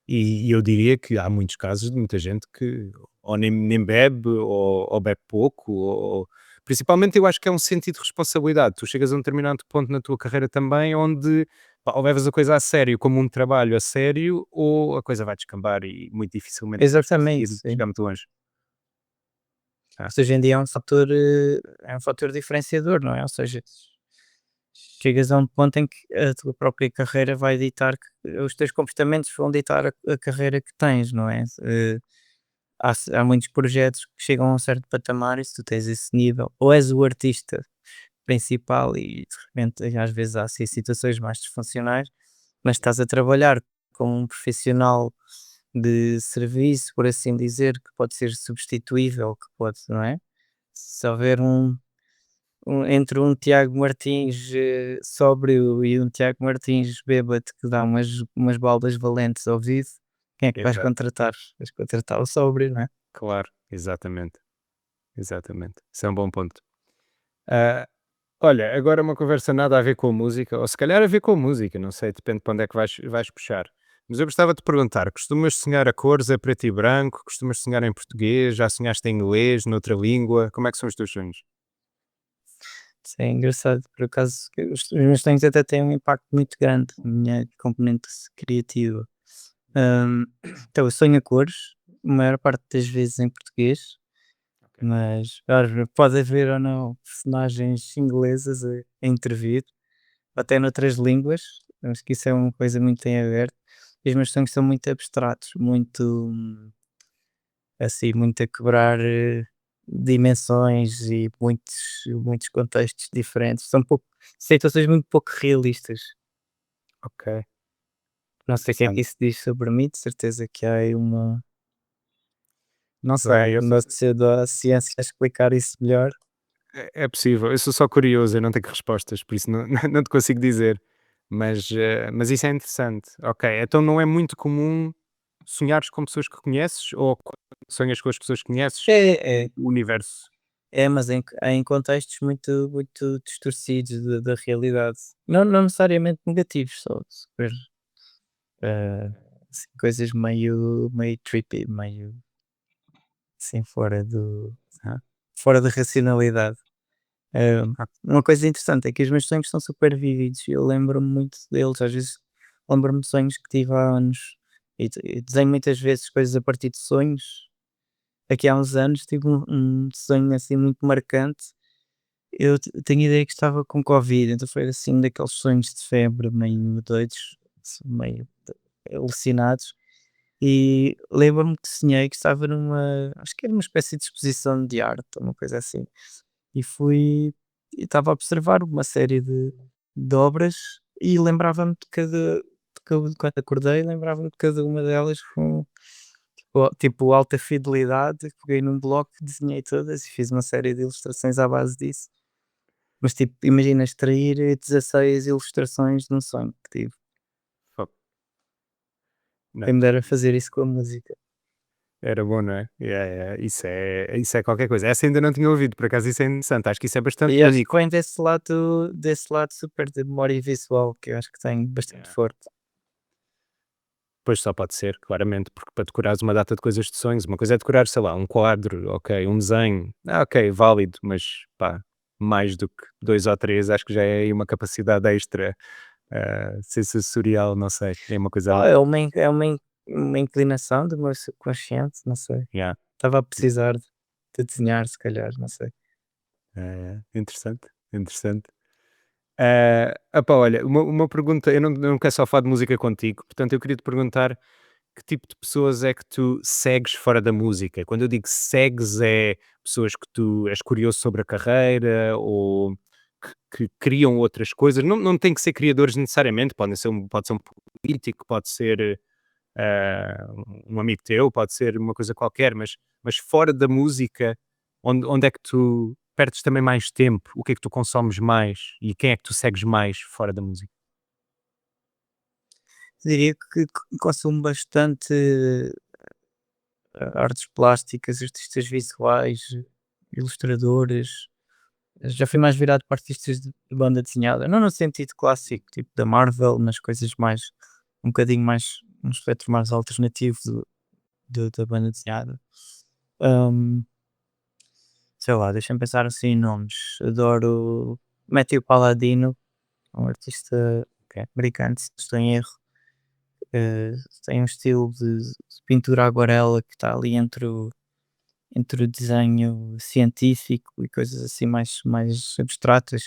e eu diria que há muitos casos de muita gente que ou nem bebe, ou bebe pouco, principalmente eu acho que é um sentido de responsabilidade. Tu chegas a um determinado ponto na tua carreira também onde pá, ou levas a coisa a sério como um trabalho a sério, ou a coisa vai descambar e muito dificilmente vais Exatamente, conseguir sim. chegar muito longe. Ah, Isso hoje em dia é um fator diferenciador, não é? Ou seja, chegas a um ponto em que a tua própria carreira vai ditar que os teus comportamentos vão ditar a carreira que tens, não é? há muitos projetos que chegam a um certo patamar e se tu tens esse nível, ou és o artista principal e de repente às vezes há assim situações mais disfuncionais, mas estás a trabalhar com um profissional de serviço, por assim dizer, que pode ser substituível, que pode, não é? Se houver entre um Tiago Martins sóbrio e um Tiago Martins bêbado que dá umas baldas valentes ao ouvido, quem é que vais Exato. contratar? Vais contratar o sóbrio, não é? Claro, exatamente, exatamente. Isso é um bom ponto. Ah, olha, agora uma conversa nada a ver com a música, ou se calhar a ver com a música, não sei, depende para onde é que vais puxar. Mas eu gostava de te perguntar: costumas sonhar a cores, a preto e branco? Costumas sonhar em português? Já sonhaste em inglês, noutra língua? Como é que são os teus sonhos? Isso é engraçado, por acaso, que os meus sonhos até têm um impacto muito grande na minha componente criativa. Hum, então, eu sonho a cores, a maior parte das vezes em português, Ok. mas pode haver ou não personagens inglesas a intervir, até noutras línguas, acho que isso é uma coisa muito em aberto. E os meus sonhos são muito abstratos, muito assim, muito a quebrar dimensões e muitos contextos diferentes. São situações muito pouco realistas. Ok, Não sei o que é que interessante. isso diz sobre mim, de certeza que há aí não sei, Bem, eu sou, uma pseudociência a explicar isso melhor. é possível, eu sou só curioso, eu não tenho respostas, por isso não, não te consigo dizer. Mas isso é interessante. Ok, então não é muito comum sonhares com pessoas que conheces ou quando sonhas com as pessoas que conheces, É, o universo. mas em contextos muito distorcidos da realidade. Não necessariamente negativos, só super, assim, coisas meio trippy, meio assim fora da racionalidade. Ah, Uma coisa interessante é que os meus sonhos são super vívidos e eu lembro-me muito deles. Às vezes lembro-me de sonhos que tive há anos e desenho muitas vezes coisas a partir de sonhos. Aqui há uns anos tive um sonho assim muito marcante. Eu tenho a ideia que estava com Covid, então foi assim daqueles sonhos de febre meio doidos, assim, meio alucinados. E lembro-me que sonhei que estava acho que era uma espécie de exposição de arte, uma coisa assim. E fui e estava a observar uma série de obras e lembrava-me quando acordei, lembrava-me de cada uma delas com tipo alta fidelidade, peguei num bloco, desenhei todas e fiz uma série de ilustrações à base disso. Mas tipo, imagina extrair 16 ilustrações de um sonho que tive. fuck, não, Quem me dera fazer isso com a música. era bom, não é? Yeah, yeah, isso é qualquer coisa. Essa ainda não tinha ouvido, por acaso isso é interessante. Acho que isso é bastante E acho que único. vem desse lado super de memória visual, que eu acho que tenho bastante Yeah. forte. Pois só pode ser, claramente, porque para decorares uma data de coisas de sonhos, uma coisa é decorar, sei lá, um quadro, ok, um desenho, ok, válido, mas pá, mais do que dois ou três, acho que já é aí uma capacidade extra, sensorial, não sei, é uma coisa Ah, ali. uma inclinação do meu subconsciente, não sei. Yeah. Estava a precisar de desenhar, se calhar, não sei. Interessante, interessante. Opá, olha, uma pergunta, eu não quero só falar de música contigo, portanto eu queria te perguntar que tipo de pessoas é que tu segues fora da música? Quando eu digo segues, é pessoas que tu és curioso sobre a carreira ou que criam outras coisas. Não tem que ser criadores necessariamente, pode ser um político, pode ser um amigo teu, pode ser uma coisa qualquer, mas fora da música, onde é que tu perdes também mais tempo? O que é que tu consomes mais? E quem é que tu segues mais fora da música? Diria que consumo bastante artes plásticas, artistas visuais, ilustradores. Já fui mais virado para artistas de banda desenhada, não no sentido clássico, tipo da Marvel, mas coisas mais, um bocadinho mais, um espectro mais alternativo da banda desenhada. Hum, Sei lá, deixa-me pensar assim em nomes. Adoro Matthew Palladino, um artista Ok, americano, se não estou em erro. eh, Tem um estilo de pintura aguarela que está ali entre o desenho científico e coisas assim mais abstratas,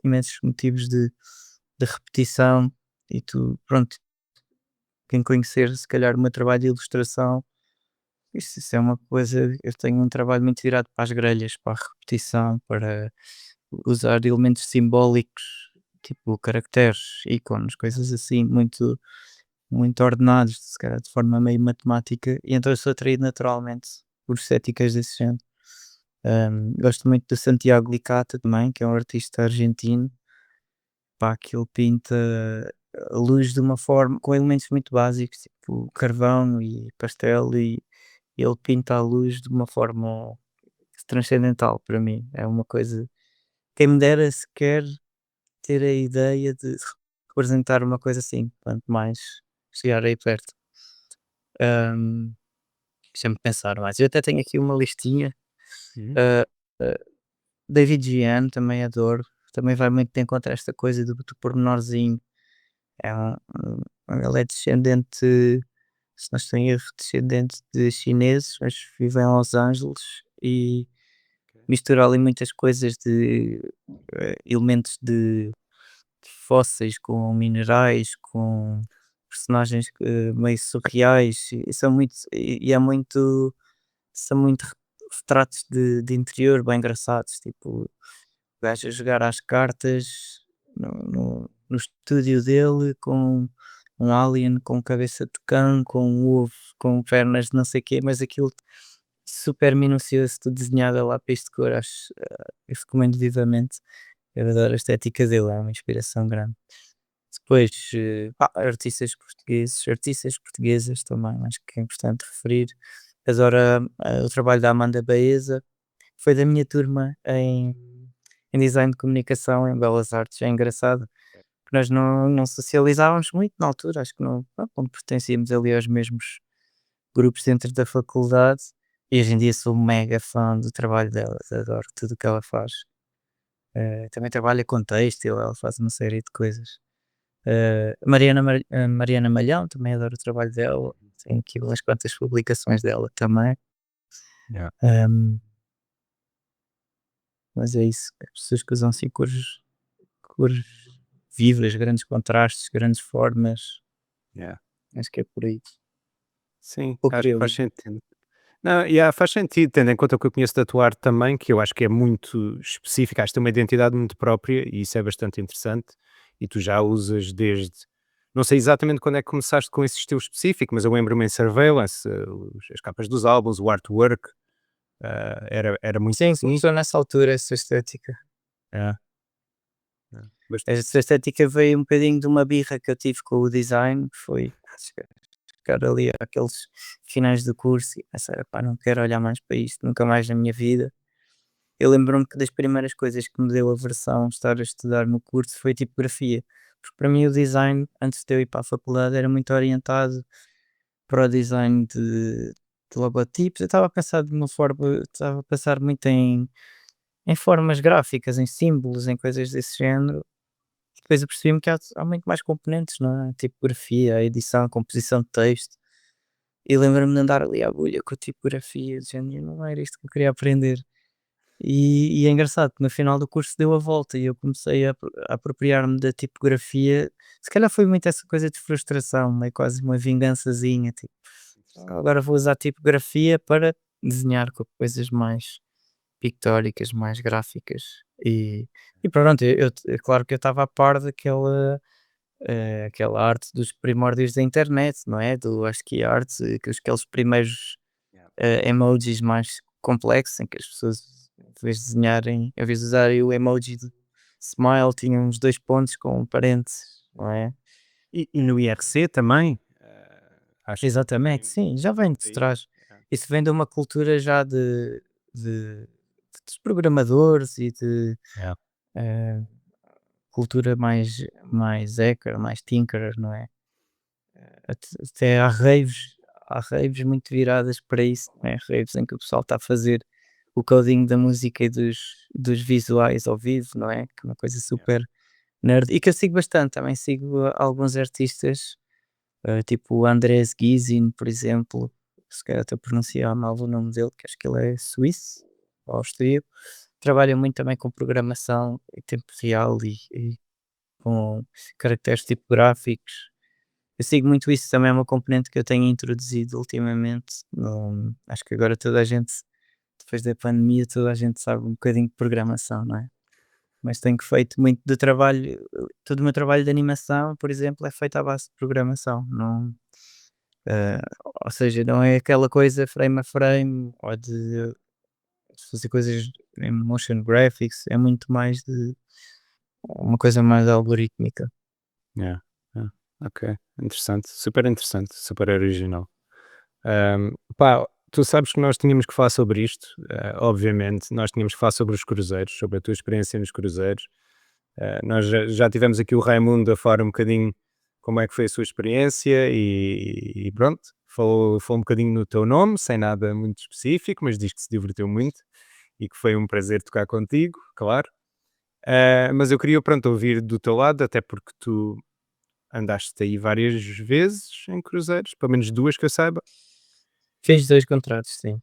imensos motivos de repetição. E tu, pronto, quem conhecer se calhar o meu trabalho de ilustração isso é uma coisa, eu tenho um trabalho muito virado para as grelhas, para a repetição, para usar elementos simbólicos, tipo caracteres, ícones, coisas assim muito ordenados, se calhar de forma meio matemática, e então eu sou atraído naturalmente por estéticas desse género. Gosto muito do Santiago Licata também, que é um artista argentino, pá, que ele pinta a luz de uma forma com elementos muito básicos, tipo carvão e pastel, e ele pinta a luz de uma forma transcendental para mim. É uma coisa, quem me dera sequer ter a ideia de representar uma coisa assim, quanto mais chegar aí perto. Hum, Deixa-me pensar mais. Eu até tenho aqui uma listinha. Uhum. Ah, ah, David Gian também adoro. Também vai muito de encontro a esta coisa do pormenorzinho. É ele é descendente, se não estou em erro, descendente de chineses, mas vive em Los Angeles e Ok. mistura ali muitas coisas de elementos de fósseis com minerais, com personagens meio surreais e são muito e é muito são muito retratos de interior bem engraçados, tipo, o gajo a jogar às cartas no estúdio dele com um alien com cabeça de cão, com um ovo, com pernas de não sei quê, mas aquilo super minucioso, tudo desenhado a lápis de cor, acho, eu recomendo vivamente. Eu adoro a estética dele, é uma inspiração grande. Depois, artistas portuguesas também, acho que é importante referir. Adoro o trabalho da Amanda Baeza, foi da minha turma em design de comunicação em Belas Artes. É engraçado, porque nós não socializávamos muito na altura, acho que não, pronto, não pertencíamos ali aos mesmos grupos dentro da faculdade. E hoje em dia sou mega fã do trabalho dela, adoro tudo o que ela faz. Também trabalha com têxtil, ela faz uma série de coisas. A Mariana Malhão, também adoro o trabalho dela, tenho aqui umas quantas publicações dela também. Yeah. Ahm, mas é isso, as pessoas que usam assim cores vivas, grandes contrastes, grandes formas, Yeah. acho que é por aí. Sim, Pouco acho que faz realismo. sentido. Não, yeah, faz sentido, tendo em conta o que eu conheço da tua arte também, que eu acho que é muito específica, acho que tem uma identidade muito própria e isso é bastante interessante. E tu já usas desde. Não sei exatamente quando é que começaste com esse estilo específico, mas eu lembro-me em Surveillance, as capas dos álbuns, o artwork, era muito Sim, assim. começou nessa altura essa estética. É, é. Essa estética veio um bocadinho de uma birra que eu tive com o design, que foi chegar ali àqueles finais do curso e pensar: "Epá, não quero olhar mais para isto, nunca mais na minha vida". Eu lembro-me que das primeiras coisas que me deu aversão estar a estudar no curso foi tipografia, porque para mim o design, antes de eu ir para a faculdade, era muito orientado para o design de logotipos. Eu estava a pensar de uma forma, estava a pensar muito em formas gráficas, em símbolos, em coisas desse género. Depois eu percebi-me que há muito mais componentes, não é? A tipografia, a edição, a composição de texto. E lembro-me de andar ali à agulha com a tipografia, dizendo: Não era isto que eu queria aprender". E é engraçado que no final do curso deu a volta e eu comecei a apropriar-me da tipografia. Se calhar foi muito essa coisa de frustração, meio quase uma vingançazinha, tipo: Interessante. Agora vou usar a tipografia para desenhar com coisas mais pictóricas, mais gráficas". E pronto, é claro que eu estava a par aquela arte dos primórdios da internet, não é? Do ASCII art, aqueles primeiros Yeah. emojis mais complexos, em que as pessoas, em vez de usarem o emoji de smile, tinham uns dois pontos com um parênteses, não é? E no IRC também, acho que Exatamente, vem sim, já um vem pouco de daí. trás. Yeah. Isso vem de uma cultura já de, dos programadores e de Yeah. eh, cultura mais hacker, mais tinkerer, não é? Até há raves muito viradas para isso, não é? Raves em que o pessoal está a fazer o coding da música e dos visuais ao vivo, não é? Que é uma coisa Yeah. super nerd e que eu sigo bastante. Também sigo alguns artistas, tipo o Andrés Gizin, por exemplo. Se calhar estou a pronunciar mal o nome dele, que acho que ele é suíço ou austríaco. Trabalha muito também com programação em tempo real e com caracteres tipográficos. eu sigo muito isso, também é uma componente que eu tenho introduzido ultimamente. Acho que agora toda a gente, depois da pandemia, toda a gente sabe um bocadinho de programação, não é? Mas tenho feito muito de trabalho, todo o meu trabalho de animação, por exemplo, é feito à base de programação, não, eh, ou seja, não é aquela coisa frame a frame ou de fazer coisas em motion graphics, é muito mais de uma coisa mais algorítmica. Yeah, yeah. Ok, interessante, super original. Pá, tu sabes que nós tínhamos que falar sobre isto, obviamente, nós tínhamos que falar sobre os cruzeiros, sobre a tua experiência nos cruzeiros. Nós já tivemos aqui o Raimundo a falar um bocadinho como é que foi a sua experiência e pronto, falou um bocadinho no teu nome, sem nada muito específico, mas diz que se divertiu muito e que foi um prazer tocar contigo, claro. Mas eu queria, pronto, ouvir do teu lado, até porque tu andaste aí várias vezes em cruzeiros, pelo menos 2 que eu saiba. Fiz 2 contratos, sim.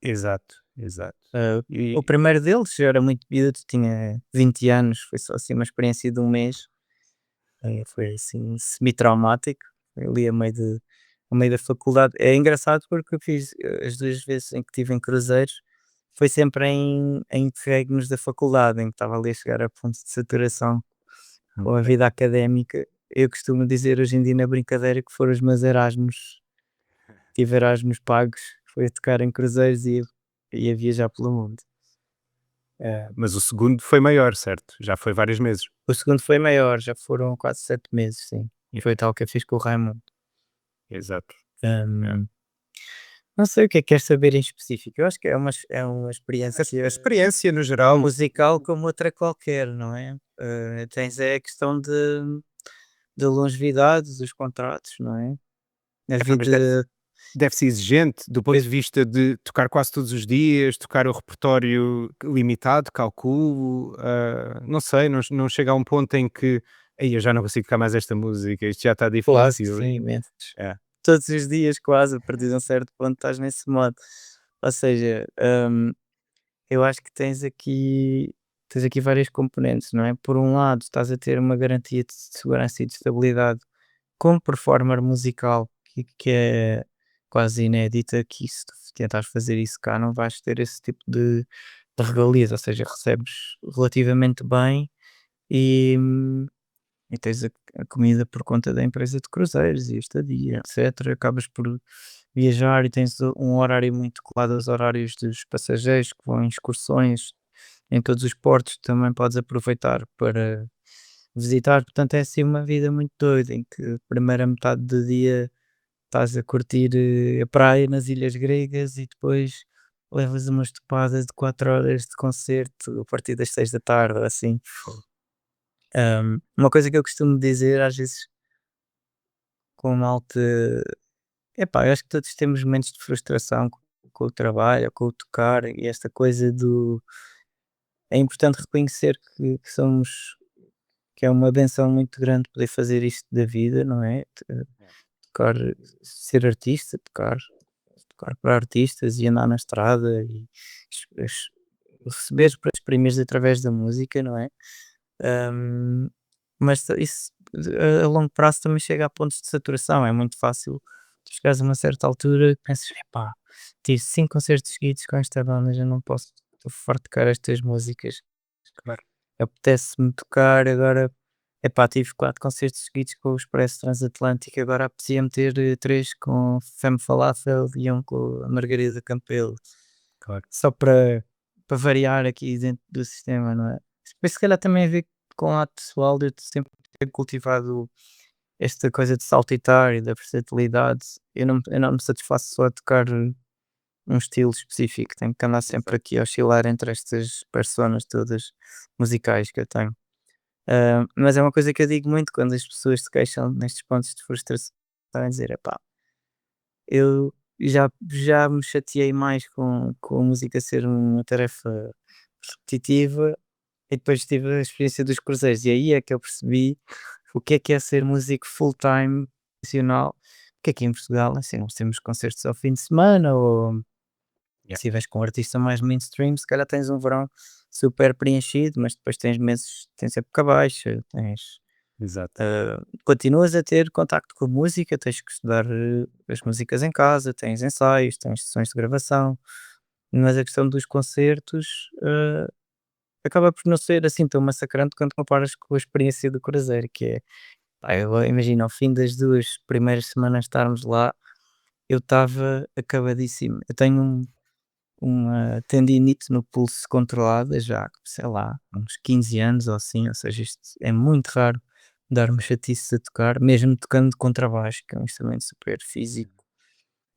Exato, exato. O E primeiro deles eu era muito miúdo, tinha 20 anos, foi só assim uma experiência de um mês, foi assim semi-traumático, foi ali a meio da faculdade. É engraçado porque eu fiz, as 2 vezes em que estive em cruzeiros, foi sempre em interregnos da faculdade, em que estava ali a chegar a ponto de saturação com a ok. vida académica. Eu costumo dizer hoje em dia na brincadeira que foram os meus Erasmus, tive Erasmus pagos, foi a tocar em cruzeiros e a viajar pelo mundo. Mas o segundo foi maior, certo? Já foi vários meses. O segundo foi maior, já foram quase 7 meses, sim. Yeah, Foi tal que eu fiz com o Raimundo. exato. Yeah. Hum, não sei o que é que queres saber em específico. Eu acho que é uma A experiência experiência no geral. musical como outra qualquer, não é? Tens é a questão de longevidade dos contratos, não é? A Epá, mas vida deve ser exigente do ponto de vista de tocar quase todos os dias, tocar o repertório limitado, calculo, não sei, não chega a um ponto em que: "Aí eu já não consigo tocar mais esta música, isto já está claro que difícil", sim, e imensos. é, Todos os dias quase, a partir de um certo ponto estás nesse modo. Ou seja, eu acho que tens aqui várias componentes, não é? Por um lado, estás a ter uma garantia de segurança e de estabilidade como performer musical, que é quase inédita, que se tu tentares fazer isso cá, não vais ter esse tipo de regalias, ou seja, recebes relativamente bem e, e tens a comida por conta da empresa de cruzeiros e a estadia, etc. Acabas por viajar e tens um horário muito colado aos horários dos passageiros que vão em excursões em todos os portos, também podes aproveitar para visitar. Portanto, é assim uma vida muito doida, em que a primeira metade do dia estás a curtir a praia nas ilhas gregas e depois levas uma estopada de 4 horas de concerto a partir das 6 da tarde, ou assim. Uma coisa que eu costumo dizer às vezes com malta, epá, eu acho que todos temos momentos de frustração com o trabalho, com o tocar e esta coisa do. É importante reconhecer que somos. Que é uma benção muito grande poder fazer isto da vida, não é? Tocar, ser artista, tocar para artistas e andar na estrada e es- es- receber as prémios através da música, não é? Ahm, mas isso a longo prazo também chega a pontos de saturação. É muito fácil tu chegares a uma certa altura e pensas, epá, tive 5 concertos seguidos com esta banda, já não posso, estou farto de tocar estas músicas. claro. Apetece-me tocar agora. Epá, tive 4 concertos seguidos com o Expresso Transatlântico, agora apetecia-me ter 3 com Femme Falafel e um com a Margarida Campelo, Claro. só para variar aqui dentro do sistema, não é? Mas se calhar também a ver com o lado pessoal de eu sempre ter cultivado esta coisa de saltitar e da versatilidade. Eu não me satisfaço só a tocar um estilo específico, tenho que andar sempre Exato. aqui a oscilar entre estas personas todas musicais que eu tenho. Mas é uma coisa que eu digo muito quando as pessoas se queixam nestes pontos de frustração, a dizer: "Epá, eu já me chateei mais com a música ser uma tarefa repetitiva e depois tive a experiência dos cruzeiros e aí é que eu percebi o que é ser músico full-time profissional, porque aqui em Portugal, assim, nós temos concertos ao fim de semana ou Yeah. se vais com um artista mais mainstream, se calhar tens um verão super preenchido, mas depois tens meses, tens época baixa, tens. exato. Continuas a ter contacto com a música, tens que estudar as músicas em casa, tens ensaios, tens sessões de gravação, mas a questão dos concertos acaba por não ser assim tão massacrante quando comparas com a experiência do cruzeiro, que é, pá, eu imagino, ao fim das 2 primeiras semanas de estarmos lá, eu estava acabadíssimo. Eu tenho uma tendinite no pulso controlada já, sei lá, há uns 15 anos ou assim, ou seja, isto é muito raro dar-me chatices a tocar, mesmo tocando contrabaixo, que é um instrumento super físico,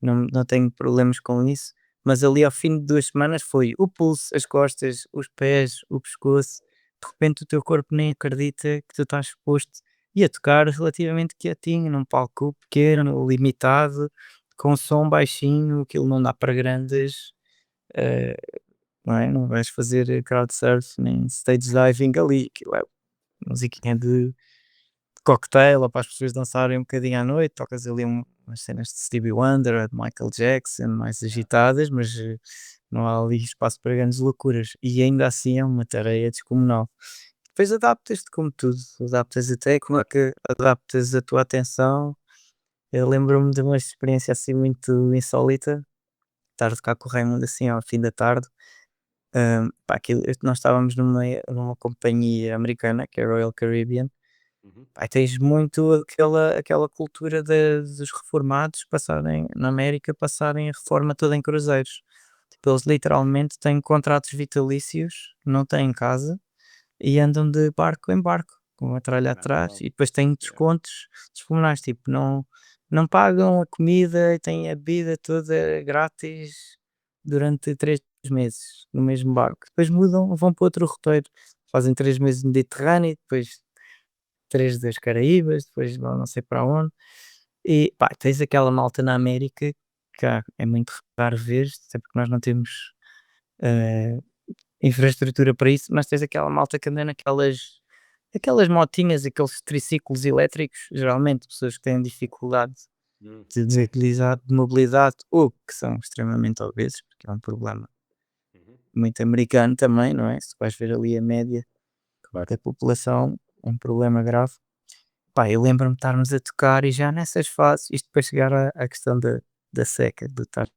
não tenho problemas com isso, mas ali ao fim de 2 semanas foi o pulso, as costas, os pés, o pescoço, de repente o teu corpo nem acredita que tu estás exposto e a tocar relativamente quietinho, num palco pequeno, limitado, com som baixinho, aquilo não dá para grandes, eh, não é? Não vais fazer crowdsurf nem stage diving ali, aquilo é musiquinha de cocktail ou para as pessoas dançarem um bocadinho à noite, tocas ali umas cenas de Stevie Wonder ou de Michael Jackson mais agitadas, mas não há ali espaço para grandes loucuras e ainda assim é uma tarefa descomunal. Depois adaptas-te como tudo, adaptas a técnica, adaptas a tua atenção. Eu lembro-me de uma experiência assim muito insólita, estar a tocar com o Raimundo assim ao fim da tarde. Pá, nós estávamos numa companhia americana que é a Royal Caribbean. Uhum. Pá, tens muito aquela cultura dos reformados passarem na América, passarem a reforma toda em cruzeiros. Tipo, eles literalmente têm contratos vitalícios, não têm casa e andam de barco em barco, com uma tralha Ah, atrás uau. e depois têm Yeah. descontos descomunais, tipo, não pagam a comida e têm a bebida toda grátis durante 3 meses no mesmo barco. Depois mudam, vão para outro roteiro, fazem 3 meses no Mediterrâneo, depois 3 das Caraíbas, depois vão não sei para onde. E pá, tens aquela malta na América que é muito raro ver, até porque nós não temos eh, infraestrutura para isso, mas tens aquela malta que anda aquelas motinhas, aqueles triciclos elétricos, geralmente pessoas que têm dificuldade Hum. de deslizar de mobilidade ou que são extremamente obesos, porque é um problema Uhum. muito americano também, não é? Se vais ver ali a média Claro. da população, é um problema grave. Pá, eu lembro-me de estarmos a tocar e já nessas fases, isto depois chegar à questão da seca, de estar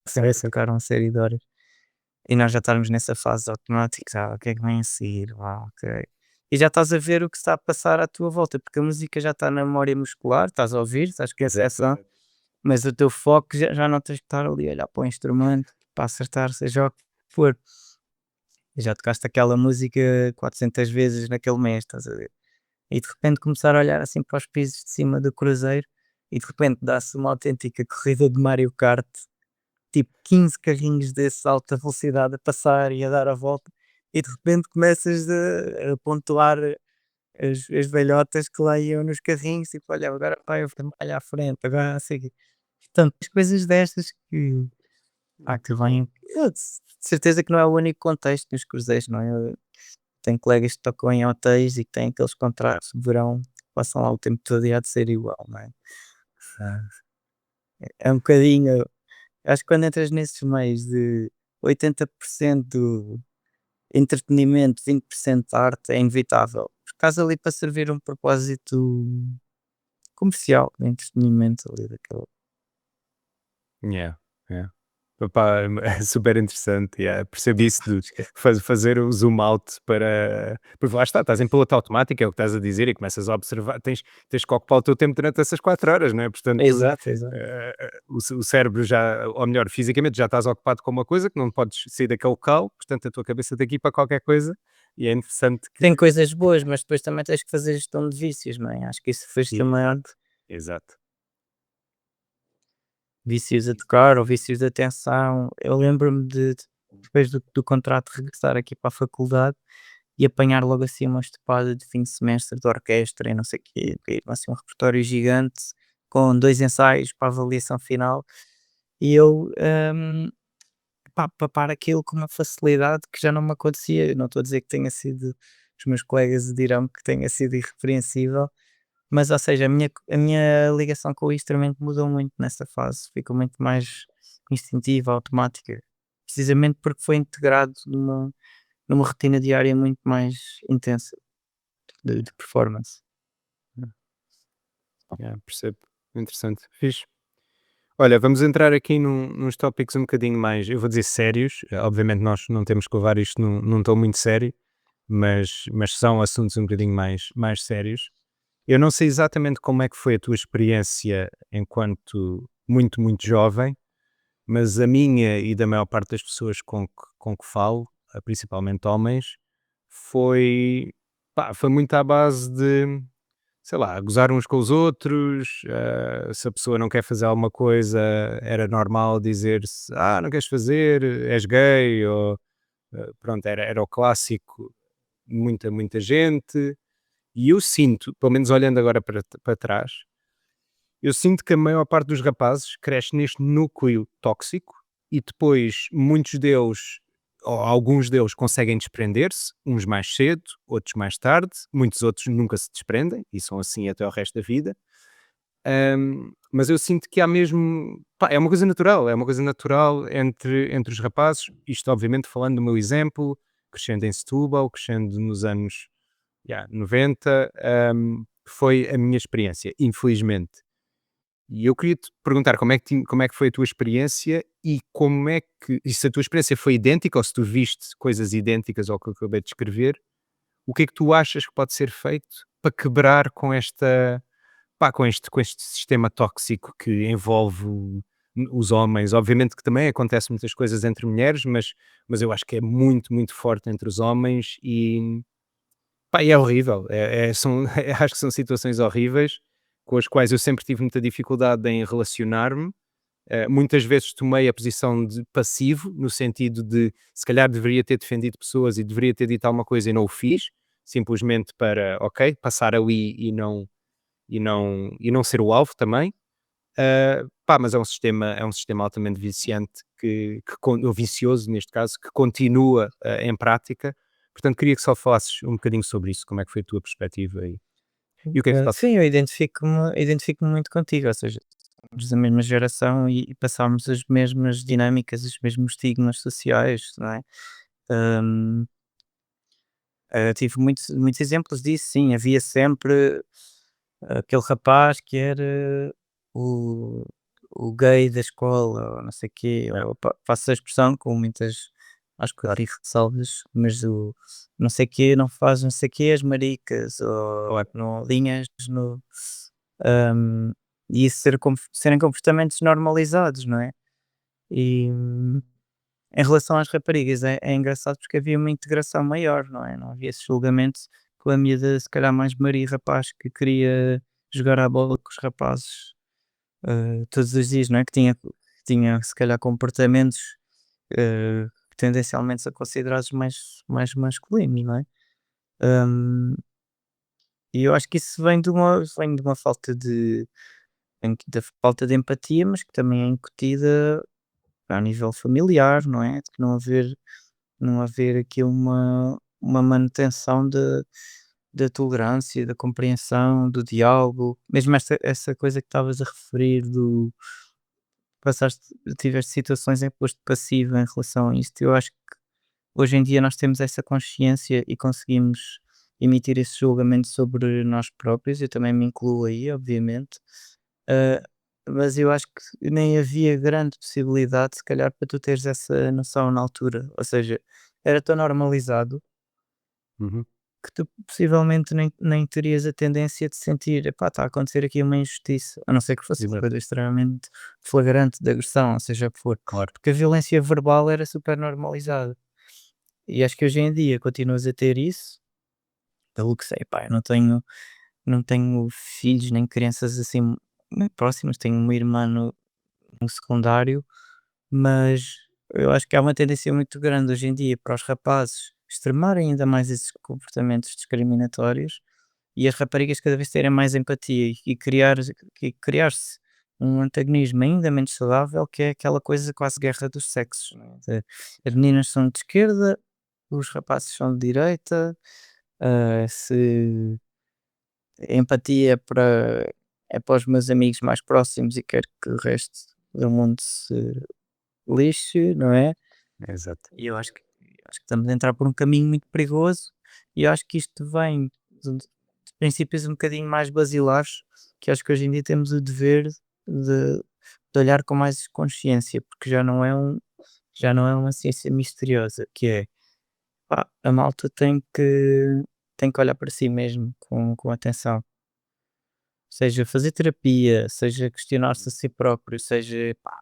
sempre Sim, a sim. tocar uma série de horas e nós já estarmos nessa fase automática, o que é que vem a seguir? Ok. E já estás a ver o que está a passar à tua volta, porque a música já está na memória muscular, estás a ouvir, estás com Exato, atenção, exato. mas o teu foco já não tens que estar ali a olhar para o instrumento para acertar, seja o que for. E já tocaste aquela música 400 vezes naquele mês, estás a ver? E de repente começar a olhar assim para os pisos de cima do cruzeiro e de repente dá-se uma autêntica corrida de Mario Kart, tipo 15 carrinhos desse alta velocidade a passar e a dar a volta e de repente começas a pontuar as velhotas que lá iam nos carrinhos, tipo, olha, agora vai o vermelho à frente, agora não sei o quê. Portanto, as coisas destas que Muito bom. vêm. Eu de certeza que não é o único contexto nos cruzeiros, não é? Tenho colegas que tocam em hotéis e que têm aqueles contratos de verão, passam lá o tempo todo e há de ser igual, não é? Ah, é um bocadinho, acho que quando entras nesses meios de 80% entretenimento, 20% arte, é inevitável. Porque estás ali para servir um propósito comercial, de entretenimento ali daquele. Yeah, yeah. Opá, é super interessante, yeah. Percebo isso de fazer o zoom out para. Porque lá está, estás em piloto automático, é o que estás a dizer, e começas a observar, tens que ocupar o teu tempo durante essas 4 horas, não é? Portanto, Exato, exato. o cérebro já, ou melhor, fisicamente já estás ocupado com uma coisa que não podes sair daquele local, portanto a tua cabeça tem que ir para qualquer coisa, e é interessante que. Tem coisas boas, mas depois também tens que fazer gestão de vícios, não é? Acho que isso fez Yeah, também exato. vícios a tocar ou vícios de atenção. Eu lembro-me depois do contrato, regressar aqui para a faculdade e apanhar logo assim uma estupada de fim de semestre de orquestra e não sei o quê, assim um repertório gigante com 2 ensaios para a avaliação final e eu, pá, papar aquilo com uma facilidade que já não me acontecia. Eu não estou a dizer que tenha sido, os meus colegas dirão que tenha sido irrepreensível, mas, ou seja, a minha ligação com o instrumento mudou muito nessa fase, ficou muito mais instintiva, automática, precisamente porque foi integrado numa rotina diária muito mais intensa de performance. Yeah, percebo. Interessante. Fixe. Olha, vamos entrar aqui nos tópicos um bocadinho mais, eu vou dizer sérios. Obviamente nós não temos que levar isto num tom muito sério, mas são assuntos um bocadinho mais sérios. Eu não sei exatamente como é que foi a tua experiência enquanto muito, muito jovem, mas a minha e da maior parte das pessoas com que falo, principalmente homens, foi, pá, foi muito à base de, sei lá, gozar uns com os outros. Se a pessoa não quer fazer alguma coisa, era normal dizer-se: "Ah, não queres fazer, és gay", ou pronto, era o clássico, muita, muita gente. E eu sinto, pelo menos olhando agora para trás, eu sinto que a maior parte dos rapazes cresce neste núcleo tóxico e depois muitos deles, ou alguns deles, conseguem desprender-se, uns mais cedo, outros mais tarde, muitos outros nunca se desprendem e são assim até o resto da vida. Mas eu sinto que há mesmo, pá, é uma coisa natural entre os rapazes, isto obviamente falando do meu exemplo, crescendo em Setúbal, crescendo nos anos 90, foi a minha experiência, infelizmente. E eu queria te perguntar como é que foi a tua experiência e como é que, e se a tua experiência foi idêntica ou se tu viste coisas idênticas ao que eu acabei de descrever, o que é que tu achas que pode ser feito para quebrar com esta, pá, com este sistema tóxico que envolve os homens? Obviamente que também acontece muitas coisas entre mulheres, mas eu acho que é muito, muito forte entre os homens e, pá, e é horrível. Acho que são situações horríveis com as quais eu sempre tive muita dificuldade em relacionar-me. Muitas vezes tomei a posição de passivo, no sentido de se calhar deveria ter defendido pessoas e deveria ter dito alguma coisa e não o fiz, simplesmente para, ok, passar ali e não ser o alvo também. Pá, mas é um sistema altamente viciante ou vicioso neste caso, que continua em prática. Portanto, queria que só falasses um bocadinho sobre isso, como é que foi a tua perspectiva e o que é que se passa. Sim, eu identifico-me muito contigo, ou seja, somos da mesma geração e passámos as mesmas dinâmicas, os mesmos estigmas sociais, não é? Hum, tive muitos exemplos disso, sim, havia sempre aquele rapaz que era o, o gay da escola, ou não sei o quê, É, ou faço a expressão com muitas, acho que claro, ressalvas, mas o não sei o quê, não faz não sei o quê, as maricas, ou claro. não alinhas no. hum, e isso serem comportamentos normalizados, não é? E em relação às raparigas é engraçado porque havia uma integração maior, não é? Não havia esse julgamento com a miúda, se calhar mais Maria rapaz que queria jogar à bola com os rapazes, todos os dias, não é? Que tinha se calhar comportamentos, tendencialmente são considerados mais masculinos, não é? Hum, e eu acho que isso vem de uma falta de empatia, mas que também é incutida a nível familiar, não é? De que não haver aqui uma manutenção da tolerância, da compreensão, do diálogo, mesmo essa coisa que estavas a referir do tiveste situações em que foste passivo em relação a isto. Eu acho que hoje em dia nós temos essa consciência e conseguimos emitir esse julgamento sobre nós próprios, eu também me incluo aí, obviamente, ah, mas eu acho que nem havia grande possibilidade, se calhar, para tu teres essa noção na altura, ou seja, era tão normalizado Uhum. que tu possivelmente nem terias a tendência de sentir: "Epá, está a acontecer aqui uma injustiça", a não ser que fosse uma Exato, coisa extremamente flagrante de agressão, ou seja o que for, claro. porque a violência verbal era super normalizada. E acho que hoje em dia continuas a ter isso, pelo que sei, pá, eu não tenho filhos nem crianças assim muito próximas, tenho uma irmã no secundário, mas eu acho que há uma tendência muito grande hoje em dia para os rapazes extremarem ainda mais esses comportamentos discriminatórios e as raparigas cada vez terem mais empatia e criar-se um antagonismo ainda menos saudável, que é aquela coisa quase guerra dos sexos, não é? As meninas são de esquerda, os rapazes são de direita, se a empatia é para os meus amigos mais próximos e quero que o resto do mundo se lixe, não é? Exato. E eu acho que estamos a entrar por um caminho muito perigoso e eu acho que isto vem de princípios um bocadinho mais basilares, que acho que hoje em dia temos o dever de olhar com mais consciência, porque já não é uma ciência misteriosa, que é, pá, a malta tem que olhar para si mesmo com atenção. Seja fazer terapia, seja questionar-se a si próprio, seja, pá,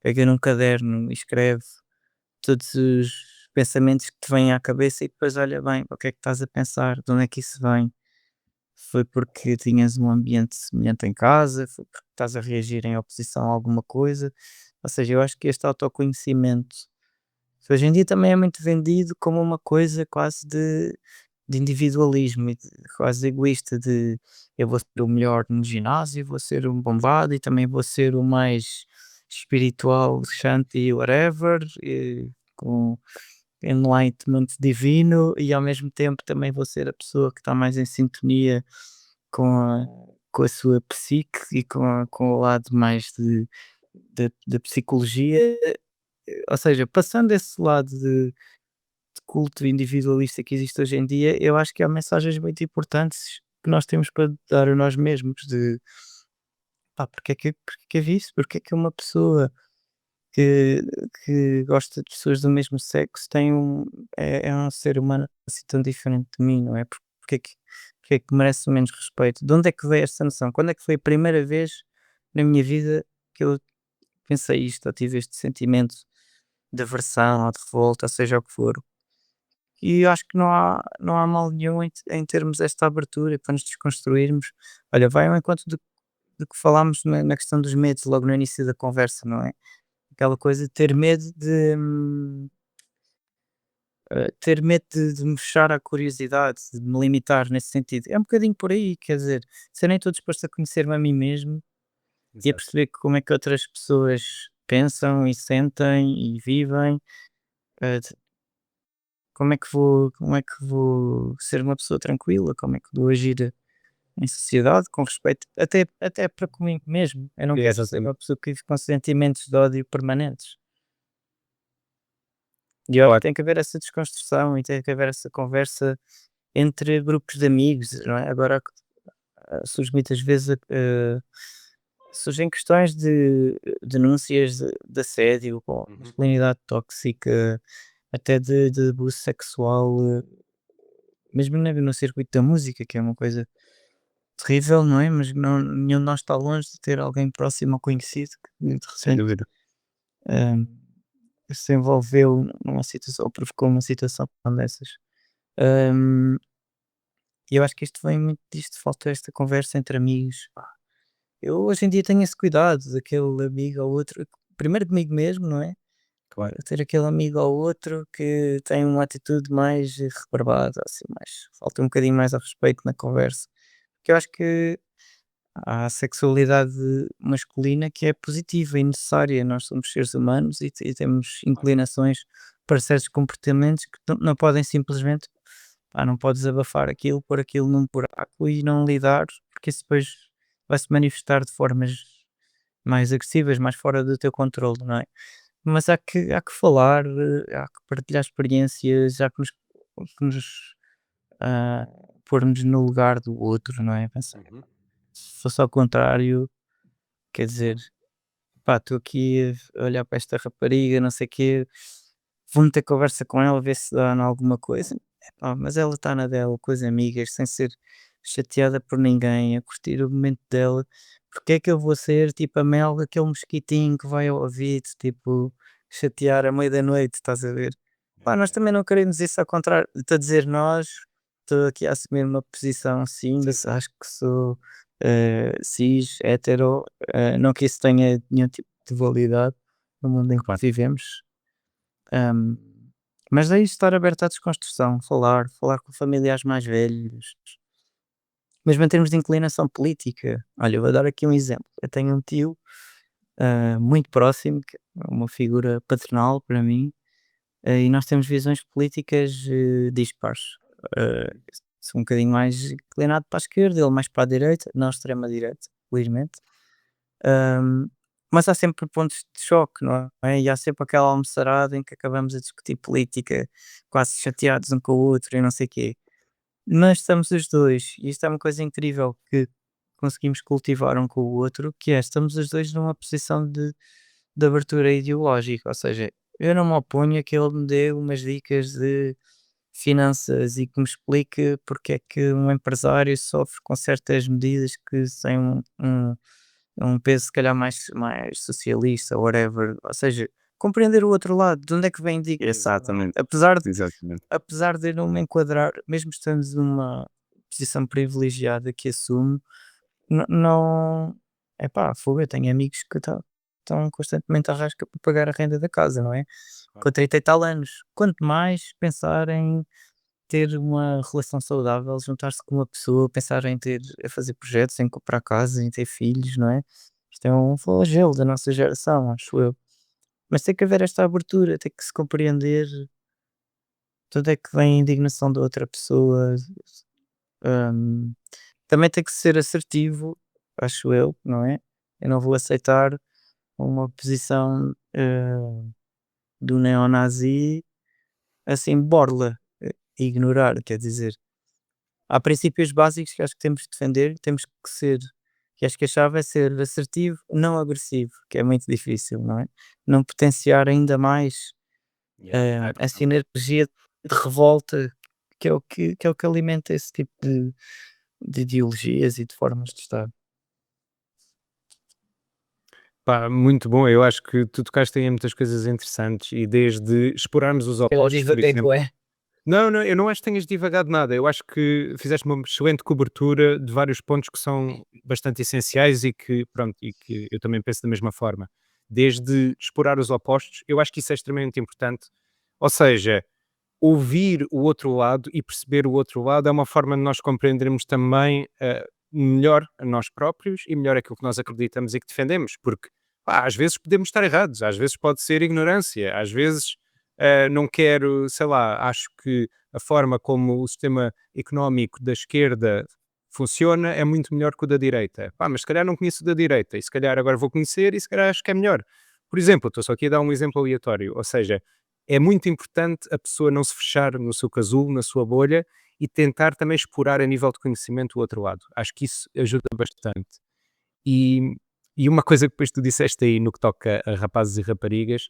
pega num caderno e escreve todos os pensamentos que te vêm à cabeça e depois olha bem para o que é que estás a pensar, de onde é que isso vem. Foi porque tinhas um ambiente semelhante em casa, foi porque estás a reagir em oposição a alguma coisa. Ou seja, eu acho que este autoconhecimento, que hoje em dia também é muito vendido como uma coisa quase de individualismo e quase egoísta, de eu vou ser o melhor no ginásio, vou ser um bombado e também vou ser o mais espiritual, shanti, whatever, com enlightenment divino e ao mesmo tempo também vou ser a pessoa que está mais em sintonia com a sua psique e com o lado mais da psicologia, ou seja, passando esse lado de culto individualista que existe hoje em dia, eu acho que há mensagens muito importantes que nós temos para dar a nós mesmos de pá, porque é isso? Porque é que uma pessoa que, que gosta de pessoas do mesmo sexo é um ser humano assim tão diferente de mim, não é? Porque é que merece menos respeito? De onde é que veio esta noção? Quando é que foi a primeira vez na minha vida que eu pensei isto, ou tive este sentimento de aversão ou de revolta, seja o que for? E eu acho que não há mal nenhum em termos esta abertura para nos desconstruirmos. Olha, vai ao encontro do que falámos na questão dos medos logo no início da conversa, não é? Aquela coisa de ter medo de me fechar à curiosidade, de me limitar nesse sentido. É um bocadinho por aí, quer dizer, se eu nem estou disposto a conhecer-me a mim mesmo e a Exato. perceber como é que outras pessoas pensam e sentem e vivem, como é que vou ser uma pessoa tranquila, como é que vou agir em sociedade com respeito, até para comigo mesmo. Eu não É, quero ser exatamente. uma pessoa que vive com sentimentos de ódio permanentes. E eu acho que Claro. tem que haver essa desconstrução e tem que haver essa conversa entre grupos de amigos, não é? Agora surge muitas vezes, surgem questões de denúncias de assédio com Uhum. masculinidade tóxica, até de abuso sexual, mesmo no circuito da música, que é uma coisa terrível, não é? Mas não, nenhum de nós está longe de ter alguém próximo ou conhecido que de Sem repente dúvida. eh, se envolveu numa situação ou provocou uma situação dessas. Hum, E eu acho que isto vem muito disto, falta esta conversa entre amigos. Pá. Eu hoje em dia tenho esse cuidado, daquele amigo ou outro, primeiro comigo mesmo, não é? Claro. Ter aquele amigo ou outro que tem uma atitude mais reservada, assim, mais, falta um bocadinho mais ao respeito na conversa. Porque eu acho que há a sexualidade masculina que é positiva e necessária. Nós somos seres humanos e temos Claro. inclinações para certos comportamentos que não podem simplesmente, pá, não podes abafar aquilo, pôr aquilo num buraco e não lidar, porque isso depois vai se manifestar de formas mais agressivas, mais fora do teu controle, não é? Mas há que falar, há que partilhar experiências, há que nos ah, pôr-nos no lugar do outro, não é? Pensar, Uhum. se fosse ao contrário, quer dizer, pá, estou aqui a olhar para esta rapariga, não sei o quê, vou ter conversa com ela, ver se dá em alguma coisa. Epá, mas ela está na dela, com as amigas, sem ser chateada por ninguém, a curtir o momento dela. Porque é que eu vou ser tipo a Mel, aquele mosquitinho que vai ao ouvido, tipo, chatear à meia da noite, estás a ver? Pá, nós É. também não queremos isso ao contrário. Estou a dizer nós, estou aqui a assumir uma posição assim, Sim, sim. acho que sou cis, hétero, não que isso tenha nenhum tipo de validade no mundo em que Claro. vivemos. Ahm, mas é isso, estar aberto à desconstrução, falar com familiares mais velhos, mesmo em termos de inclinação política. Olha, eu vou dar aqui um exemplo. Eu tenho um tio muito próximo, que é uma figura paternal para mim, e nós temos visões políticas dispares. Eh, Sou um bocadinho mais inclinado para a esquerda, ele mais para a direita, não extrema-direita, felizmente. Ahm, mas há sempre pontos de choque, não é? E há sempre aquela almoçarada em que acabamos a discutir política, quase chateados um com o outro e não sei o quê. Mas estamos os dois, e isto é uma coisa incrível, que conseguimos cultivar um com o outro, que é, estamos os 2 numa posição de abertura ideológica, ou seja, eu não me oponho a que ele me dê umas dicas de finanças e que me explique porque é que um empresário sofre com certas medidas que têm um peso se calhar mais socialista, whatever, ou seja, compreender o outro lado, de onde é que vem dicas, Exatamente, apesar exatamente. apesar de eu não me enquadrar, mesmo estando numa posição privilegiada que assumo, não, epá, fogo, eu tenho amigos que estão constantemente à rasca para pagar a renda da casa, não é? Claro. Com 30 e tal anos. Quanto mais pensar em ter uma relação saudável, juntar-se com uma pessoa, pensar em a fazer projetos, em comprar casa, em ter filhos, não é? Isto é um flagelo da nossa geração, acho eu. Mas tem que haver esta abertura, tem que se compreender de onde é que vem a indignação da outra pessoa. hum, Também tem que ser assertivo, acho eu, não é? Eu não vou aceitar uma posição do neonazi assim borla, ignorar, quer dizer. Há princípios básicos que acho que temos de defender, temos que ser, que acho que a chave é ser assertivo, não agressivo, que é muito difícil, não é? Não potenciar ainda mais Yeah, a essa agressão. energia de revolta que é o que alimenta esse tipo de ideologias e de formas de estar. Pá, muito bom, eu acho que tu tocaste aí em muitas coisas interessantes e desde explorarmos os Eu opostos, por divaguei, exemplo. bué. Não, não, eu não acho que tenhas divagado nada. Eu acho que fizeste uma excelente cobertura de vários pontos que são bastante essenciais e que, pronto, e que eu também penso da mesma forma. Desde explorar os opostos, eu acho que isso é extremamente importante. Ou seja, ouvir o outro lado e perceber o outro lado é uma forma de nós compreendermos também melhor a nós próprios e melhor aquilo que nós acreditamos e que defendemos, porque pá, às vezes podemos estar errados, às vezes pode ser ignorância, às vezes não quero, sei lá, acho que a forma como o sistema económico da esquerda funciona é muito melhor que o da direita. Pá, mas se calhar não conheço o da direita e se calhar agora vou conhecer e se calhar acho que é melhor. Por exemplo, estou só aqui a dar um exemplo aleatório, ou seja, é muito importante a pessoa não se fechar no seu casulo, na sua bolha e tentar também explorar a nível de conhecimento o outro lado. Acho que isso ajuda bastante. E, e uma coisa que depois tu disseste aí no que toca a rapazes e raparigas,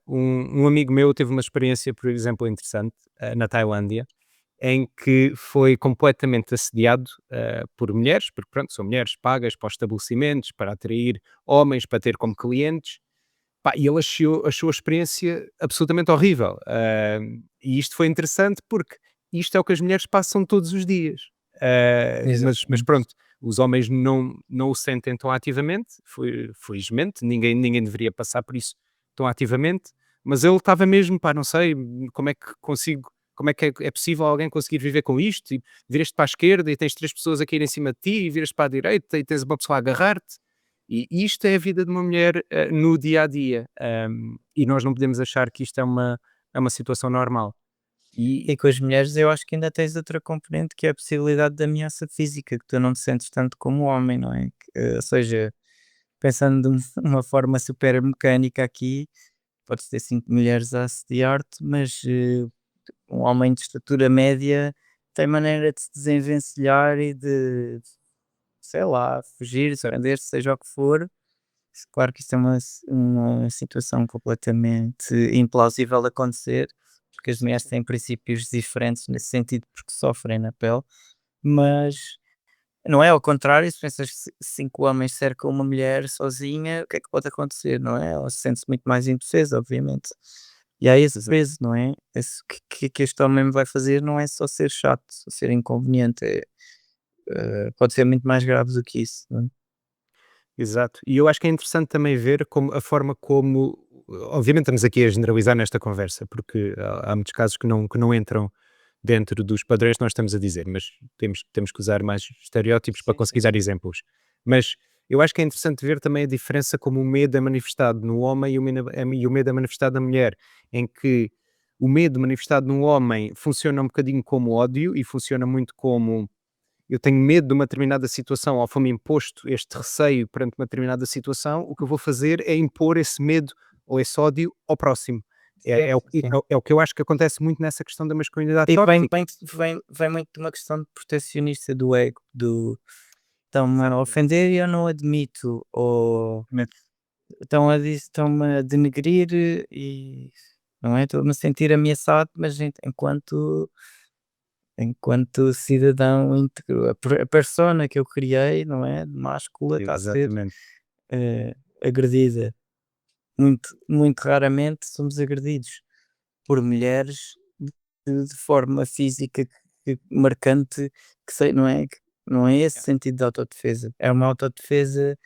um amigo meu teve uma experiência, por exemplo, interessante na Tailândia, em que foi completamente assediado por mulheres, porque pronto, são mulheres pagas para os estabelecimentos, para atrair homens, para ter como clientes. Pá, e ele achou a experiência absolutamente horrível. E isto foi interessante porque isto é o que as mulheres passam todos os dias. Mas Exatamente. pronto, os homens não o sentem tão ativamente, felizmente, ninguém deveria passar por isso tão ativamente, mas ele estava mesmo, pá, não sei como é que consigo, como é que é possível alguém conseguir viver com isto? E viras-te para a esquerda e tens três pessoas a cair em cima de ti, e viras para a direita e tens uma pessoa a agarrar-te. E isto é a vida de uma mulher no dia a dia. E nós não podemos achar que isto é uma situação normal. E E com as mulheres eu acho que ainda tens outra componente que é a possibilidade de ameaça física, que tu não te sentes tanto como homem, não é? Ou seja, pensando de uma forma super mecânica aqui, podes ter 5 mulheres a assediar-te, mas um homem de estatura média tem maneira de se desenvencilhar e de, sei lá, fugir, certo, defender-se, seja o que for. Claro que isto é uma situação completamente implausível de acontecer, porque as sim, mulheres sim. têm princípios diferentes nesse sentido, porque sofrem na pele, mas não é ao contrário, se pensas que 5 homens cercam uma mulher sozinha, o que é que pode acontecer, não é? Ela sente-se muito mais indefesa, obviamente. E há esse Exa- peso, não é? Esse que este homem me vai fazer não é só ser chato, só ser inconveniente, pode ser muito mais grave do que isso, não é? Exato. E eu acho que é interessante também ver como a forma como. Obviamente, estamos aqui a generalizar nesta conversa, porque há muitos casos que não entram dentro dos padrões que nós estamos a dizer, mas temos que usar mais estereótipos para Sim, conseguir sim. dar exemplos. Mas eu acho que é interessante ver também a diferença como o medo é manifestado no homem e o medo é manifestado na mulher, em que o medo manifestado no homem funciona um bocadinho como ódio e funciona muito como eu tenho medo de uma determinada situação ou foi-me imposto este receio perante uma determinada situação, o que eu vou fazer é impor esse medo ou esse ódio ao próximo. Sim, É o, sim, é sim. o é o que eu acho que acontece muito nessa questão da masculinidade E vem tóxica. vem vem vem muito de uma questão de protecionista do ego, estão-me a ofender e eu não admito, ou estão-me a denegrir e, não é? Estou-me a sentir ameaçado, mas enquanto cidadão íntegro, a persona que eu criei, não é? Máscula, está a ser Exatamente. agredida. Muito raramente somos agredidos por mulheres de forma física marcante, que sei, não é? Não é esse Yeah. sentido de autodefesa. É uma autodefesa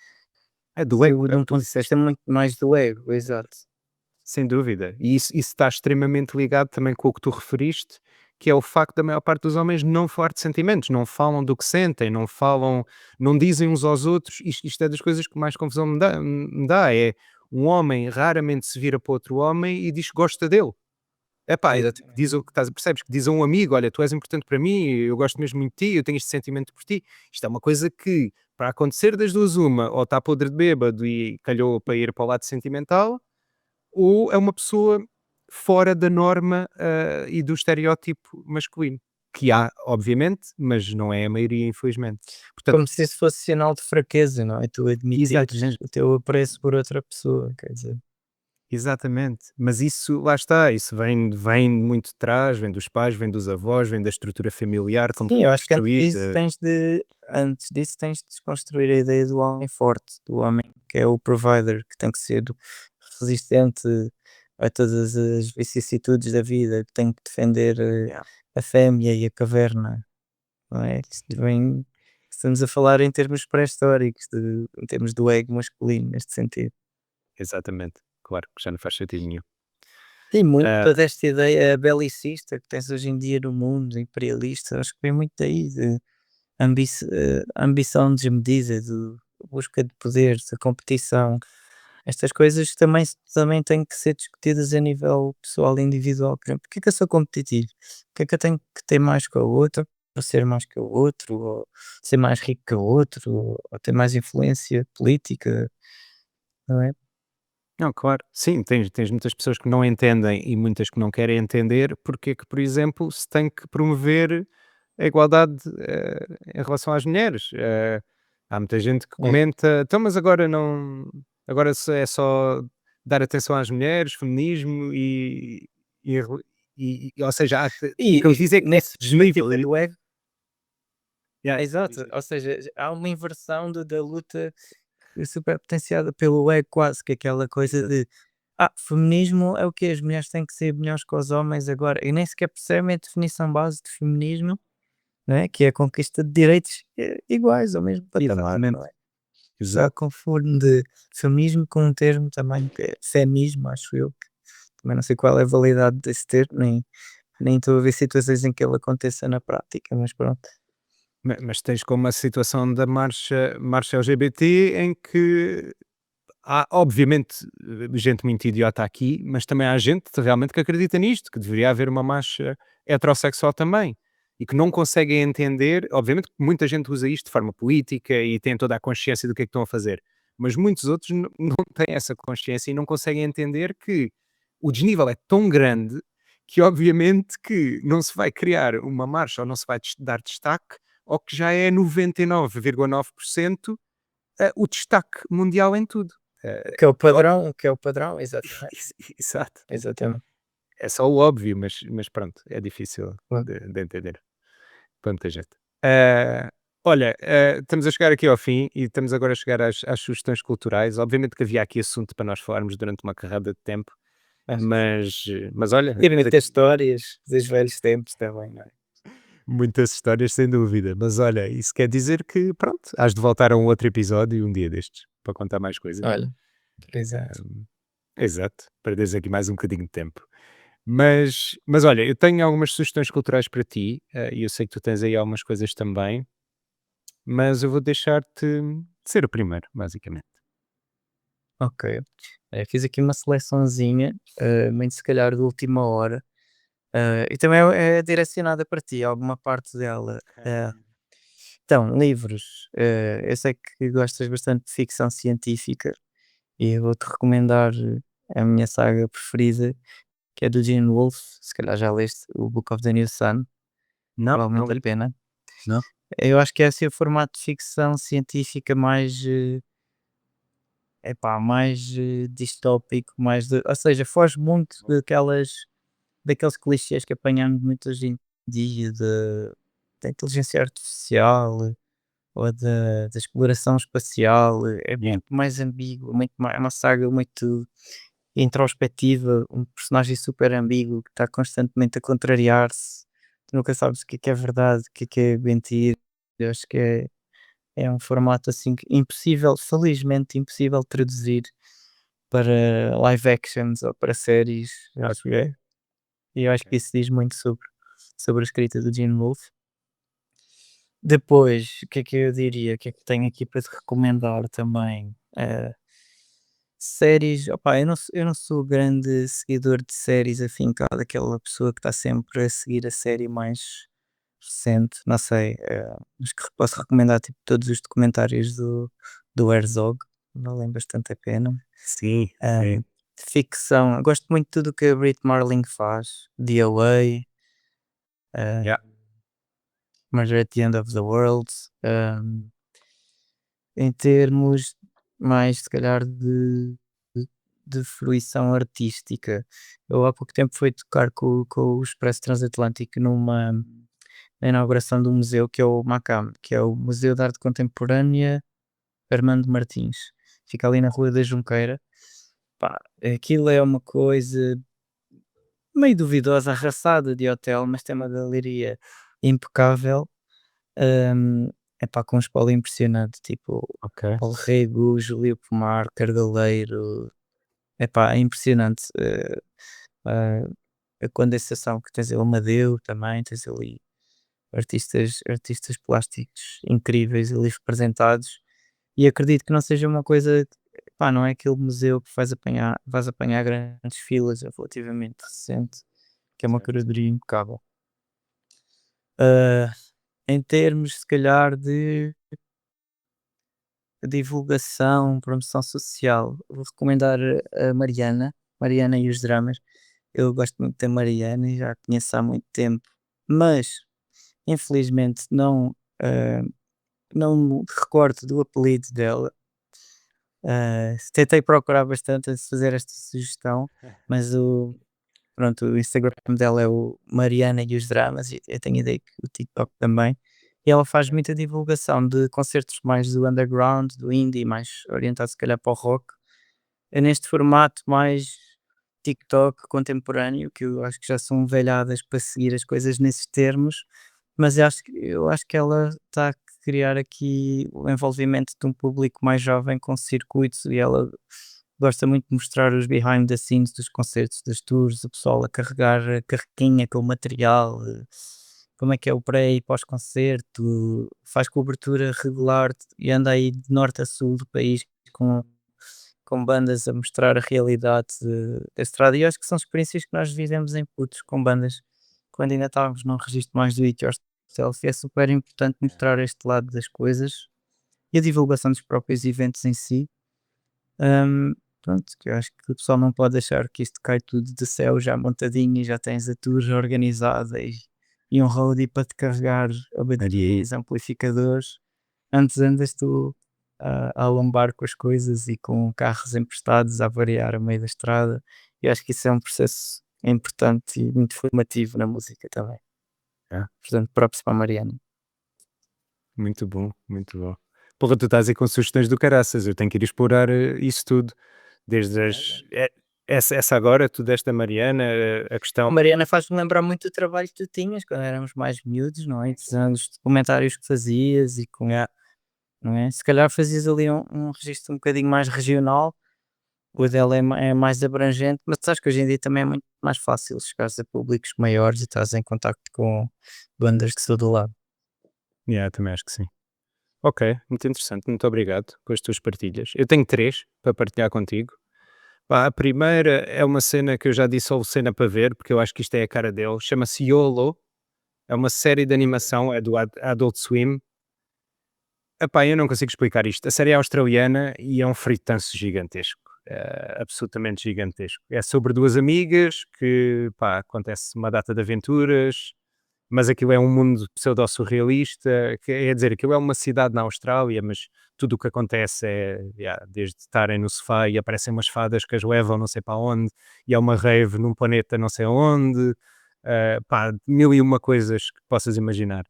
É do ego, é de o um que tu ponto de disseste. vista muito mais do ego, exato. Sem dúvida. E isso está extremamente ligado também com o que tu referiste, que é o facto da maior parte dos homens não falar de sentimentos, não falam do que sentem, não falam, não dizem uns aos outros. Isto é das coisas que mais confusão me dá. É um homem raramente se vira para outro homem e diz que gosta dele. Epá, Exatamente. diz o que estás, percebes? Que diz a um amigo: olha, tu és importante para mim, eu gosto mesmo muito de ti, eu tenho este sentimento por ti. Isto é uma coisa que, para acontecer das duas, uma, ou está podre de bêbado e calhou para ir para o lado sentimental, ou é uma pessoa fora da norma, e do estereótipo masculino, que há, obviamente, mas não é a maioria, infelizmente. Portanto, Como se isso fosse sinal de fraqueza, não é? Tu admitires exatamente, o teu apreço por outra pessoa, quer dizer. exatamente. Mas isso, lá está, isso vem muito de trás, vem dos pais, vem dos avós, vem da estrutura familiar, como Sim, eu foi acho que construída. antes disso tens de desconstruir a ideia do homem forte, do homem que é o provider, que tem que ser resistente a todas as vicissitudes da vida, que tem que defender Yeah, a fêmea e a caverna, não é? Estamos a falar em termos pré-históricos, em termos do ego masculino, neste sentido. exatamente. Claro que já não faz sentido nenhum. Tem muito Ah, toda esta ideia belicista que tens hoje em dia no mundo, imperialista, acho que vem muito daí, ambição desmedida, de busca de poder, de competição. Estas coisas também têm que ser discutidas a nível pessoal e individual. Por exemplo, porque é que eu sou competitivo? Porque é que eu tenho que ter mais que o outro, ou ser mais que o outro, ou ser mais rico que o outro, ou ter mais influência política, não é? não, claro. Sim, tens muitas pessoas que não entendem e muitas que não querem entender porque é que, por exemplo, se tem que promover a igualdade, em relação às mulheres. Há muita gente que É. comenta: "Então, mas agora não, agora é só dar atenção às mulheres, feminismo e ou seja, o que E, eles dizem é que nessa desnível". perspectiva do ego, Yeah, diz, exato, diz. ou seja, há uma inversão da luta superpotenciada pelo ego quase, que é aquela coisa Exato. de feminismo é o que as mulheres têm que ser melhores que os homens agora, e nem sequer percebem a definição base de feminismo, não é? Que é a conquista de direitos iguais ao mesmo patamar, não Exatamente. é? Exato. Já confunde feminismo com um termo também que é feminismo, acho eu. Também não sei qual é a validade desse termo, nem estou a ver situações em que ele aconteça na prática, mas pronto. Mas tens como a situação da marcha LGBT em que há, obviamente, gente muito idiota aqui, mas também há gente realmente que acredita nisto, que deveria haver uma marcha heterossexual também. E que não conseguem entender, obviamente que muita gente usa isto de forma política e tem toda a consciência do que é que estão a fazer, mas muitos outros não têm essa consciência e não conseguem entender que o desnível é tão grande que obviamente que não se vai criar uma marcha ou não se vai dar destaque ao que já é 99,9% o destaque mundial em tudo. O que é o padrão, exatamente. Exato. Exatamente. É só o óbvio, mas pronto, é difícil Claro. de entender para muita gente. Ah, olha, estamos a chegar aqui ao fim e estamos agora a chegar às sugestões culturais. Obviamente que havia aqui assunto para nós falarmos durante uma carrada de tempo, mas olha, E temos aqui muitas histórias dos velhos tempos também, não é? muitas histórias sem dúvida. Mas olha, isso quer dizer que pronto, has de voltar a um outro episódio um dia destes para contar mais coisas. Olha, exato. Exato, perderes aqui mais um bocadinho de tempo. Mas olha, eu tenho algumas sugestões culturais para ti, e eu sei que tu tens aí algumas coisas também, mas eu vou deixar-te ser o primeiro, basicamente. Ok. Fiz aqui uma seleçãozinha, muito se calhar de última hora, e também é direcionada para ti, alguma parte dela. Então, livros. Eu sei que gostas bastante de ficção científica e eu vou-te recomendar a minha saga preferida, que é do Gene Wolfe. Se calhar já leste o Book of the New Sun, Não, vale não muito a li. pena. Não? Eu acho que é assim o formato de ficção científica mais, mais, distópico, mais de ou seja, foge muito daqueles clichês que apanhamos muito hoje em dia da inteligência artificial ou da exploração espacial, é Yeah. muito mais ambíguo, muito mais é uma saga muito introspectiva, um personagem super ambíguo que está constantemente a contrariar-se, tu nunca sabes o que é verdade, o que é mentira. Eu acho que é um formato assim que impossível, felizmente impossível de traduzir para live actions ou para séries, eu acho que é. E eu acho que Ok. isso diz muito sobre a escrita do Gene Wolfe. Depois, o que é que eu diria? O que é que tenho aqui para te recomendar também? Séries, opá, eu não sou grande seguidor de séries afincado, aquela pessoa que está sempre a seguir a série mais recente, não sei, mas que posso recomendar tipo todos os documentários do Herzog, valem bastante a pena. Sim, sim. Ahm, de ficção, eu gosto muito de tudo o que a Brit Marling faz, DOA, uh, Yeah. Murder at the End of the World. Em termos mais, se calhar, de fruição artística. Eu há pouco tempo fui tocar com o Expresso Transatlântico na inauguração do museu que é o MACAM, que é o Museu de Arte Contemporânea Armando Martins. Fica ali na Rua da Junqueira. Pá, aquilo é uma coisa meio duvidosa, arrasada de hotel, mas tem uma galeria impecável. Hum, com um espólio impressionante, tipo Ok. Paulo Rego, Júlio Pomar, Cargaleiro, é impressionante. A, a condensação que tens ali, o Amadeu também, tens ali artistas plásticos incríveis ali representados. E acredito que não seja uma coisa, não é aquele museu que vais apanhar grandes filas, é relativamente recente, que é uma Certo. curadoria impecável. Ah, em termos, se calhar, de divulgação, promoção social, vou recomendar a Mariana e os Dramas. Eu gosto muito da Mariana e já a conheço há muito tempo, mas infelizmente não me recordo do apelido dela. Tentei procurar bastante antes de fazer esta sugestão, mas o Instagram dela é o Mariana e os Dramas, e eu tenho ideia que o TikTok também. E ela faz Ok. muita divulgação de concertos mais do underground, do indie, mais orientado se calhar para o rock. É neste formato mais TikTok contemporâneo, que eu acho que já são velhadas para seguir as coisas nesses termos, mas eu acho que ela está a criar aqui o envolvimento de um público mais jovem com circuitos e ela gosta muito de mostrar os behind the scenes dos concertos, das tours, o pessoal a carregar a carretinha com o material, como é que é o pré e pós-concerto, faz cobertura regular e anda aí de norte a sul do país com bandas a mostrar a realidade da estrada. E eu acho que são experiências que nós vivemos em putos com bandas quando ainda estávamos num registro mais do it yourself. E é super importante É. mostrar este lado das coisas e a divulgação dos próprios eventos em si. Pronto, que eu acho que o pessoal não pode achar que isto cai tudo do céu já montadinho e já tens a tour organizada e um roadie para te carregar a Maria. baterias, amplificadores. Antes andas tu a lombar com as coisas e com carros emprestados a variar a meio da estrada. Eu acho que isso é um processo importante e muito formativo na música também. É. Portanto, próprio para a Mariana. Muito bom, muito bom. Porra, tu estás aí com sugestões do caraças, eu tenho que ir explorar, isso tudo, desde as essa agora, tu deste a Mariana, a A questão. Mariana faz-me lembrar muito o trabalho que tu tinhas quando éramos mais miúdos, não é? E dos documentários que fazias e com, Yeah, não é? Se calhar fazias ali um registro um bocadinho mais regional, o dela é mais abrangente, mas acho que hoje em dia também é muito mais fácil chegares a públicos maiores e estás em contacto com bandas de todo o lado. yeah, também acho que sim. Ok, muito interessante, muito obrigado com as tuas partilhas. Eu tenho 3 para partilhar contigo. Pá, a primeira é uma cena que eu já disse ao Lucena para ver, porque eu acho que isto é a cara dele, chama-se YOLO, é uma série de animação, é do Adult Swim. Epá, eu não consigo explicar isto. A série é australiana e é um fritanço gigantesco, absolutamente gigantesco. É sobre 2 amigas que, pá, acontece uma data de aventuras mas aquilo é um mundo pseudo-surrealista, que é dizer, aquilo é uma cidade na Austrália, mas tudo o que acontece é, desde estarem no sofá e aparecem umas fadas que as levam não sei para onde, e há uma rave num planeta não sei onde, pá, mil e uma coisas que possas imaginar.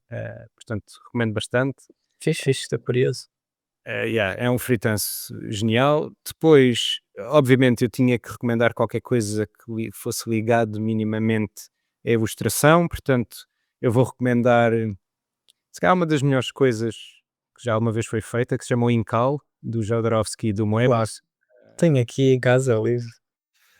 Portanto, recomendo bastante. Fixe, estou curioso. É um freelance genial. Depois, obviamente, eu tinha que recomendar qualquer coisa que fosse ligado minimamente à ilustração, portanto, eu vou recomendar, se calhar, uma das melhores coisas que já uma vez foi feita, que se chama o Incal, do Jodorowsky e do Claro, Moebius. tenho aqui em casa o livro,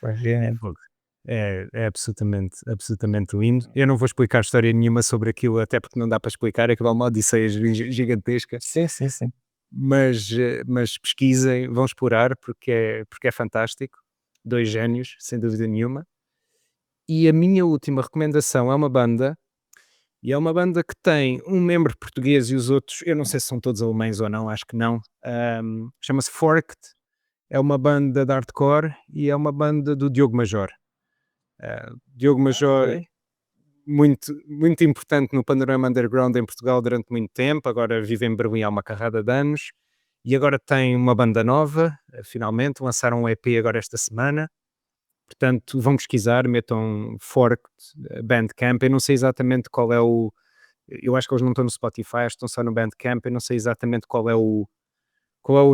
obviamente. Fogo. É absolutamente, absolutamente lindo. Eu não vou explicar história nenhuma sobre aquilo, até porque não dá para explicar, aquilo é uma odisseia gigantesca. Sim, sim, sim. Mas pesquisem, vão explorar porque é fantástico. 2 génios, sem dúvida nenhuma. E a minha última recomendação é uma banda, e é uma banda que tem um membro português e os outros, eu não sei se são todos alemães ou não, acho que não. Chama-se Forked, é uma banda de hardcore e é uma banda do Diogo Major. Diogo Major, Ok. muito, muito importante no panorama underground em Portugal durante muito tempo, agora vive em Berlim há uma carrada de anos, e agora tem uma banda nova, finalmente, lançaram um EP agora esta semana, portanto vão pesquisar, metam Forked Bandcamp, eu não sei exatamente qual é eu acho que eles não estão no Spotify, acho que estão só no Bandcamp, eu não sei exatamente qual é o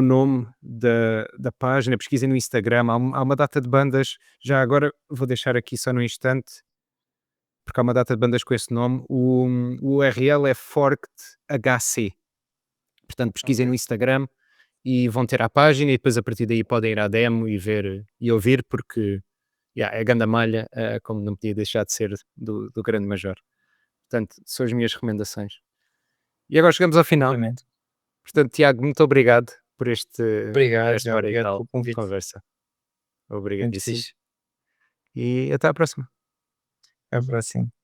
nome da página, pesquisem no Instagram, há uma data de bandas, já agora vou deixar aqui só no instante, porque há uma data de bandas com esse nome, o URL é ForkedHC, portanto pesquisem Ok. no Instagram e vão ter a página e depois a partir daí podem ir à demo e ver e ouvir porque é ganda malha, como não podia deixar de ser do grande Major. Portanto, são as minhas recomendações. E agora chegamos ao final. Obviamente. Portanto, Tiago, muito obrigado por Obrigado, esta já, hora e obrigado tal pelo de convite. conversa. Muito Obrigadíssimo. fixe. E até à próxima. Até à próxima.